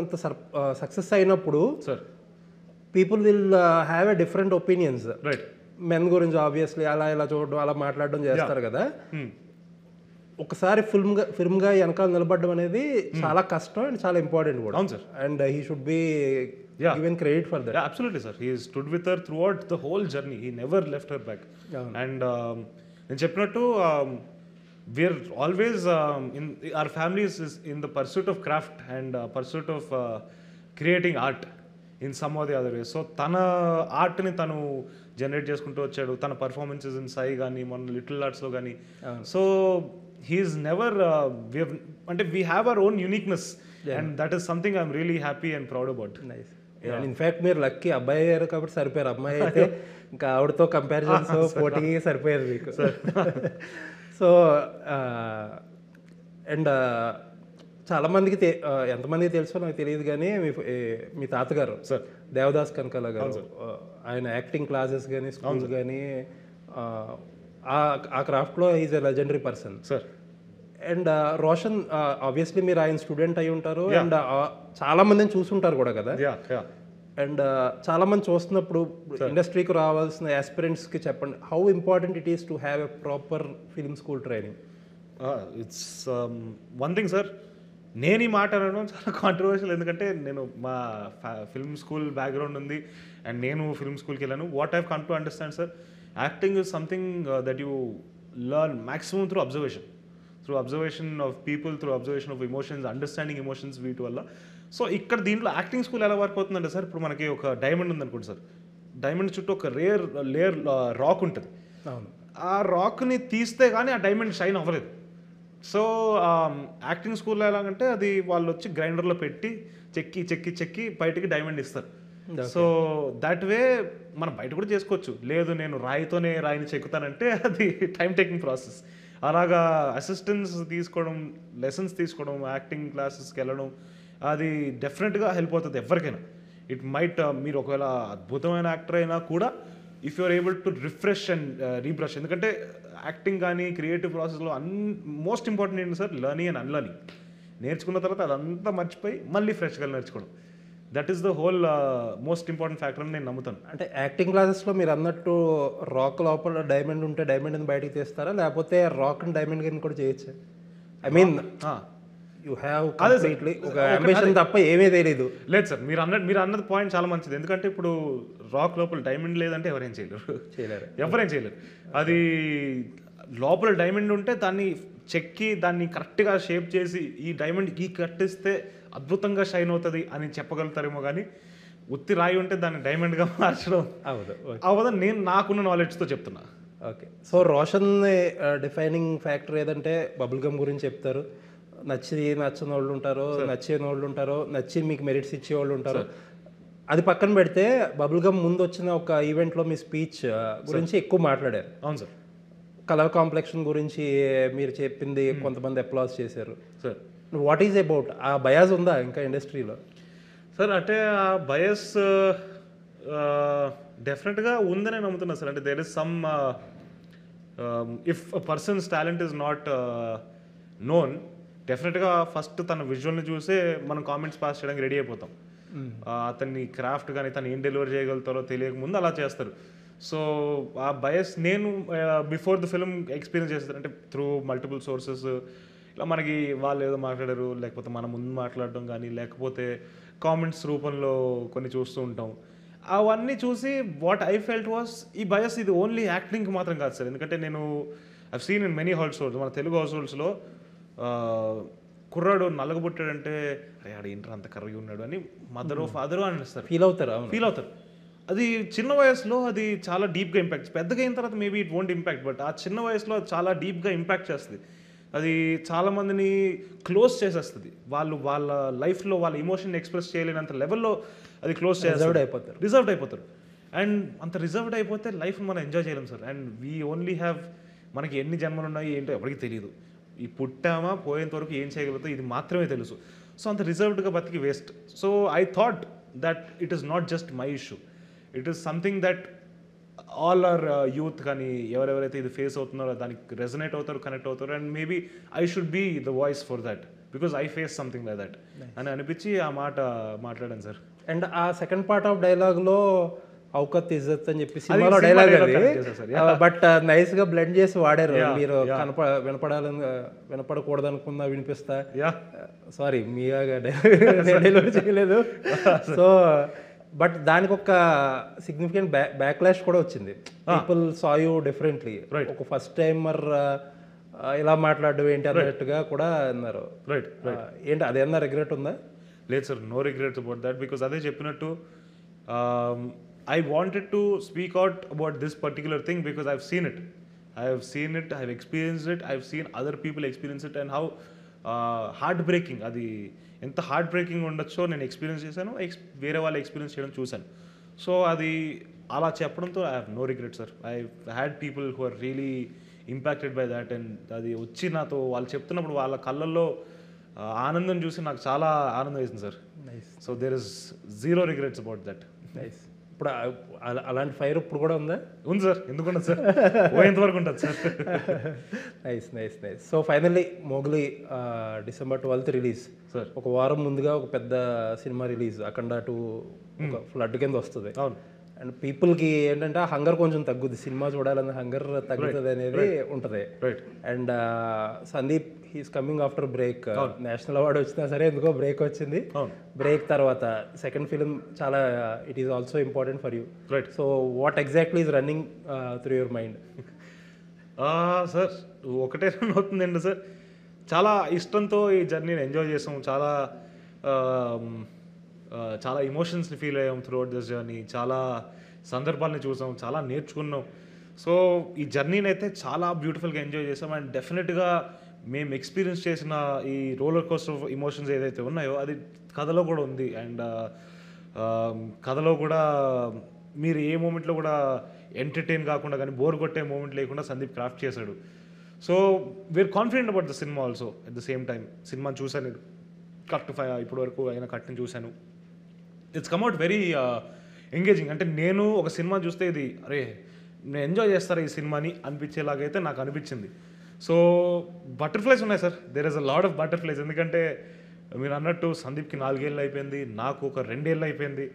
అంత సక్సెస్ అయినప్పుడు people will have a different opinions. Right. Men గురించి ఆబ్వియస్లీ అలా ఇలా చూడడం, అలా మాట్లాడడం చేస్తారు కదా. ఒకసారి ఫిల్మ్గా వెనకాల నిలబడడం అనేది చాలా కష్టం అండ్ చాలా ఇంపార్టెంట్ కూడా. అవును sir. And he should be given credit for that. Absolutely sir. He stood with her throughout the whole journey. He never left her back. And నేను చెప్పినట్టు we are always in our families in the pursuit of craft and pursuit of creating art in some or the other way. So తన ఆర్ట్ని తను జనరేట్ చేసుకుంటూ వచ్చాడు. తన పర్ఫార్మెన్సెస్ ఇన్ సై కానీ, మన లిటిల్ ఆర్ట్స్లో కానీ. సో హీఈస్ నెవర్ అంటే we have our own uniqueness and that is something I'm really happy and proud about. Nice. In fact మీరు లక్కీ అబ్బాయి అయ్యారు కాబట్టి సరిపోయారు. అమ్మాయి అయితే ఇంకా ఆవిడతో కంపారిజన్స్ పోటీకి సరిపోయేది మీకు. సో అండ్ చాలామందికి ఎంతమందికి తెలుసో నాకు తెలియదు కానీ మీ తాతగారు సార్ దేవదాస్ కనకాల గారు, ఆయన యాక్టింగ్ క్లాసెస్ కానీ స్కూల్స్ కానీ ఆ క్రాఫ్ట్లో is a legendary person sir. And Roshan obviously మీరు ఆయన స్టూడెంట్ అయి ఉంటారు అండ్ చాలా మందిని చూసుంటారు కూడా కదా. అండ్ చాలా మంది చూస్తున్నప్పుడు ఇండస్ట్రీకి రావాల్సిన ఆస్పిరెంట్స్కి చెప్పండి, how important it is to have a proper film school training. It's one thing sir, నేను ఈ మాట అనడం చాలా కాంట్రవర్షియల్. ఎందుకంటే నేను మా ఫిల్మ్ స్కూల్ బ్యాక్గ్రౌండ్ ఉంది అండ్ నేను ఫిల్మ్ స్కూల్కి వెళ్ళాను. What I've come to understand sir, acting is something that you learn maximum through observation of people, through observation of emotions, understanding emotions, వీటి వల్ల. సో ఇక్కడ దీంట్లో యాక్టింగ్ స్కూల్ ఎలా వర్క్ అవుతుందంటే సార్, ఇప్పుడు మనకి ఒక డైమండ్ ఉందనుకోండి సార్, డైమండ్ చుట్టూ ఒక లేయర్ రాక్ ఉంటుంది. ఆ రాక్ని తీస్తే కానీ ఆ డైమండ్ షైన్ అవ్వలేదు. సో యాక్టింగ్ స్కూల్లో ఎలాగంటే అది వాళ్ళు వచ్చి గ్రైండర్లో పెట్టి చెక్కి బయటికి డైమండ్ ఇస్తారు. సో దట్ వే మనం బయట కూడా చేసుకోవచ్చు. లేదు నేను రాయిని చెక్కుతానంటే అది టైం టేకింగ్ ప్రాసెస్. అలాగా అసిస్టెన్స్ తీసుకోవడం, లెసన్స్ తీసుకోవడం, యాక్టింగ్ క్లాసెస్కి వెళ్ళడం, అది డెఫినెట్గా హెల్ప్ అవుతుంది ఎవరికైనా. ఇట్ మైట్ మీరు ఒకవేళ అద్భుతమైన యాక్టర్ అయినా కూడా if you are able to refresh and rebrush. ఎందుకంటే యాక్టింగ్ కానీ క్రియేటివ్ ప్రాసెస్లో మోస్ట్ ఇంపార్టెంట్ ఏంటి సార్, లర్నింగ్ అండ్ అన్లర్నింగ్. నేర్చుకున్న తర్వాత అదంతా మర్చిపోయి మళ్ళీ ఫ్రెష్గా నేర్చుకోవడం. That is the whole most important factor అని నేను నమ్ముతాను. అంటే యాక్టింగ్ క్లాసెస్లో మీరు అన్నట్టు రాక్ లోపల డైమండ్ ఉంటే డైమండ్ని బయటికి తీస్తారా, లేకపోతే రాక్ అండ్ డైమండ్ కింద కూడా చేయొచ్చు? I mean you have completely ఒక అంబిషన్ తప్ప ఏమీ తెలియదు. లేదు సార్, మీరు అన్నది పాయింట్ చాలా మంచిది. ఎందుకంటే ఇప్పుడు రాక్ లోపల డైమండ్ లేదంటే ఎవరేం చేయలేరు. అది లోపల డైమండ్ ఉంటే దాన్ని చెక్కి దాన్ని కరెక్ట్గా షేప్ చేసి ఈ డైమండ్ ఈ కట్టిస్తే అద్భుతంగా షైన్ అవుతుంది అని చెప్పగలుగుతారేమో కానీ ఉత్తి రాయి ఉంటే దాన్ని డైమండ్గా మార్చడం అవ్వదని నేను నాకున్న నాలెడ్జ్తో చెప్తున్నా. Okay. So Roshan defining factor ఏదంటే బబుల్ గమ్ గురించి చెప్తారు. నచ్చని వాళ్ళు ఉంటారు, నచ్చని వాళ్ళు ఉంటారు, నచ్చి మీకు మెరిట్స్ ఇచ్చే వాళ్ళు ఉంటారు. అది పక్కన పెడితే బబుల్ గమ్ ముందు వచ్చిన ఒక ఈవెంట్లో మీ స్పీచ్ గురించి ఎక్కువ మాట్లాడారు. అవును సార్. కలర్ కాంప్లెక్షన్ గురించి మీరు చెప్పింది కొంతమంది అప్లాస్ చేశారు సార్. వాట్ ఈజ్ అబౌట్ ఆ బయాస్ ఉందా ఇంకా ఇండస్ట్రీలో? సార్ అంటే ఆ బయస్ డెఫినెట్గా ఉందని నమ్ముతున్నా సార్. అంటే there is some if a person's talent is not known, డెఫినెట్గా ఫస్ట్ తన విజువల్ని చూసే మనం కామెంట్స్ పాస్ చేయడానికి రెడీ అయిపోతాం. అతన్ని క్రాఫ్ట్ కానీ తను ఏం డెలివర్ చేయగలుగుతారో తెలియక ముందు అలా చేస్తారు. సో ఆ బయస్ నేను బిఫోర్ ద ఫిల్మ్ ఎక్స్పీరియన్స్ చేస్తాను. అంటే త్రూ మల్టిపుల్ సోర్సెస్ ఇలా మనకి వాళ్ళు ఏదో మాట్లాడారు, లేకపోతే మనం ముందు మాట్లాడడం కానీ, లేకపోతే కామెంట్స్ రూపంలో కొన్ని చూస్తూ ఉంటాం. అవన్నీ చూసి వాట్ ఐ ఫెల్ట్ వాస్ ఈ బయస్ ఇది ఓన్లీ యాక్టింగ్కి మాత్రం కాదు సార్. ఎందుకంటే నేను I've seen in many house holds, మన తెలుగు హౌస్ హోల్డ్స్లో కుర్రాడు నల్లగబుట్టాడంటే అరే ఆడు ఏంటర్ అంత కర్రగా ఉన్నాడు అని మదరు ఫాదరు అని అనిస్తారు, ఫీల్ అవుతారు. అది చిన్న వయసులో అది చాలా డీప్గా ఇంపాక్ట్, పెద్దగా అయిన తర్వాత maybe it won't impact, but ఆ చిన్న వయసులో చాలా డీప్గా ఇంపాక్ట్ చేస్తుంది. అది చాలామందిని క్లోజ్ చేసేస్తుంది. వాళ్ళు వాళ్ళ లైఫ్లో వాళ్ళ ఇమోషన్ ఎక్స్ప్రెస్ చేయలేనంత లెవెల్లో అది క్లోజ్ చేస్తారు, రిజర్వ్డ్ అయిపోతారు. అండ్ అంత రిజర్వ్డ్ అయిపోతే లైఫ్ మనం ఎంజాయ్ చేయలేం sir. And we only have, మనకి ఎన్ని జన్మలు ఉన్నాయి ఏంటో ఎవరికి తెలియదు. ఈ పుట్టామా పోయేంత వరకు ఏం చేయగలుగుతాం ఇది మాత్రమే తెలుసు. సో అంత రిజర్వ్డ్గా బతికి waste. So I thought that it is not just my issue, it is something that all are youth కానీ ఎవరెవరైతే ఇది ఫేస్ అవుతున్నారో దానికి రెజనేట్ అవుతారు, కనెక్ట్ అవుతారు. And maybe I should be the voice for that because I face something like that అని అనిపించి ఆ మాట మాట్లాడాను సార్. అండ్ ఆ సెకండ్ పార్ట్ ఆఫ్ డైలాగ్లో ఔకత్ ఇజ్జత్ అని చెప్పి సినిమాలో డైలాగ్ అది, బట్ నైస్ గా బ్లెండ్ చేసి వాడారు. మీరు వినపడకూడదు అనుకున్నా వినిపిస్తా, సారీ మీగా డెలివరీ చేయలేదు. సో బట్ దానికి ఒక సిగ్నిఫికెంట్ బ్యాక్లాష్ కూడా వచ్చింది. People saw you differently. ఒక ఫస్ట్ టైమర్ ఇలా మాట్లాడడం ఏంటి అన్నట్టుగా కూడా అన్నారు. ఏంటి అదేమన్నా రిగ్రెట్ ఉందా? లేదు sir, no regrets about that. Because అదే చెప్పినట్టు I wanted to speak out about this particular thing because I've seen it. I've experienced it. I've seen other people experience it and how heartbreaking, అది ఎంత హార్ట్ బ్రేకింగ్ ఉండొచ్చో నేను ఎక్స్పీరియన్స్ చేశాను, వేరే వాళ్ళు ఎక్స్పీరియన్స్ చేయడం చూశాను. సో అది అలా చెప్పడంతో I have no regret sir. I had people who are really impacted by that. And అది వచ్చి నాతో వాళ్ళు చెప్తున్నప్పుడు వాళ్ళ కళ్ళల్లో ఆనందం చూసి నాకు చాలా ఆనందం వేసింది sir. So there is zero regrets about that. Nice. ఇప్పుడు అలాంటి ఫైర్ ఇప్పుడు కూడా ఉందా? ఉంది సార్, ఎందుకుండదు సార్, పోయేంతవరకు ఉంటుంది sir. Nice nice nice. So finally Mowgli December 12th release sir. ఒక వారం ముందుగా ఒక పెద్ద సినిమా రిలీజ్, అఖండ 2 ఒక ఫ్లడ్ కింద వస్తుంది. అవును. అండ్ పీపుల్కి ఏంటంటే ఆ హంగర్ కొంచెం తగ్గుద్ది, సినిమా చూడాలన్న హంగర్ తగ్గుతుంది అనేది ఉంటుంది. And Sandeep he's coming after break. National award వచ్చినా సరే ఎందుకో బ్రేక్ వచ్చింది. బ్రేక్ తర్వాత సెకండ్ ఫిలిం చాలా, it is also important for you. So what exactly is running through your mind? Sir ఒకటే రన్ అవుతుందండి సార్. చాలా ఇష్టంతో ఈ జర్నీని ఎంజాయ్ చేసాం, చాలా ఎమోషన్స్ని ఫీల్ అయ్యాం త్రూ అవుట్ దిస్ జర్నీ. చాలా సందర్భాలని చూసాం, చాలా నేర్చుకున్నాం. సో ఈ జర్నీని అయితే చాలా బ్యూటిఫుల్గా ఎంజాయ్ చేసాం. అండ్ డెఫినెట్గా మేము ఎక్స్పీరియన్స్ చేసిన ఈ రోలర్ కోస్టర్ ఆఫ్ ఎమోషన్స్ ఏదైతే ఉన్నాయో అది కథలో కూడా ఉంది. అండ్ కథలో కూడా మీరు ఏ మూమెంట్లో కూడా ఎంటర్టైన్ కాకుండా కానీ బోర్ కొట్టే మూమెంట్ లేకుండా సందీప్ క్రాఫ్ట్ చేశాడు. So we're confident about the cinema also at the same time. సినిమాని చూశాను, కట్ ఇప్పటి వరకు అయిన కట్ని చూశాను. It's come at very engaging. అంటే నేను ఒక సినిమా చూస్తే ఇది అరే నేను ఎంజాయ్ చేస్తారా ఈ సినిమాని అనిపించేలాగైతే నాకు అనిపించింది. సో బటర్ఫ్లైస్ ఉన్నాయి sir, there is a lot of butterflies. ఎందుకంటే మీరు అన్నట్టు సందీప్కి 4 ఏళ్ళు అయిపోయింది, నాకు ఒక 2 ఏళ్ళు అయిపోయింది.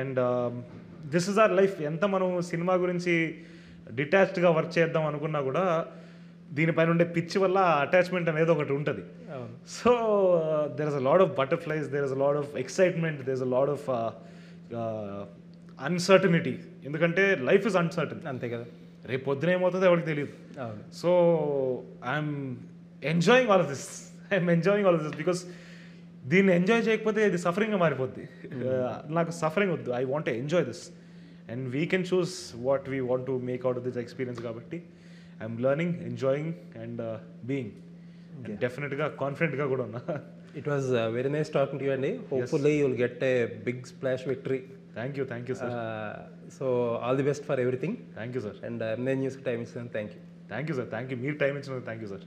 And this is our life. ఎంత మనం సినిమా గురించి డిటాచ్డ్గా వర్క్ చేద్దాం అనుకున్నా కూడా దీనిపైన ఉండే పిచ్చి వల్ల అటాచ్మెంట్ అనేది ఒకటి ఉంటుంది. So there is a lot of butterflies, there is a lot of excitement, there is a lot of uncertainty. ఎందుకంటే లైఫ్ ఇస్ అన్సర్టన్, అంతే కదా, రేపు పొద్దున ఏమవుతుందో ఎవరికి తెలియదు. So I'm enjoying all of this I'm enjoying all of this because దీన్ని ఎంజాయ్ చేయకపోతే ఇది సఫరింగ్గా మారిపోద్ది. నాకు సఫరింగ్ వద్దు, I want enjoy this and we can choose what we want to make out of this experience. కాబట్టి I'm learning, enjoying and being, డెఫినెట్గా కాన్ఫిడెంట్గా కూడా ఉన్నా. It was very nice talking to you అండి. Hopefully you will get a big splash victory. Thank you sir. So all the best for everything. Thank you sir. And MA న్యూస్కి టైం ఇచ్చాను. Thank you. Thank you sir. Thank you, మీరు టైం ఇచ్చినందుకు థ్యాంక్ యూ సార్.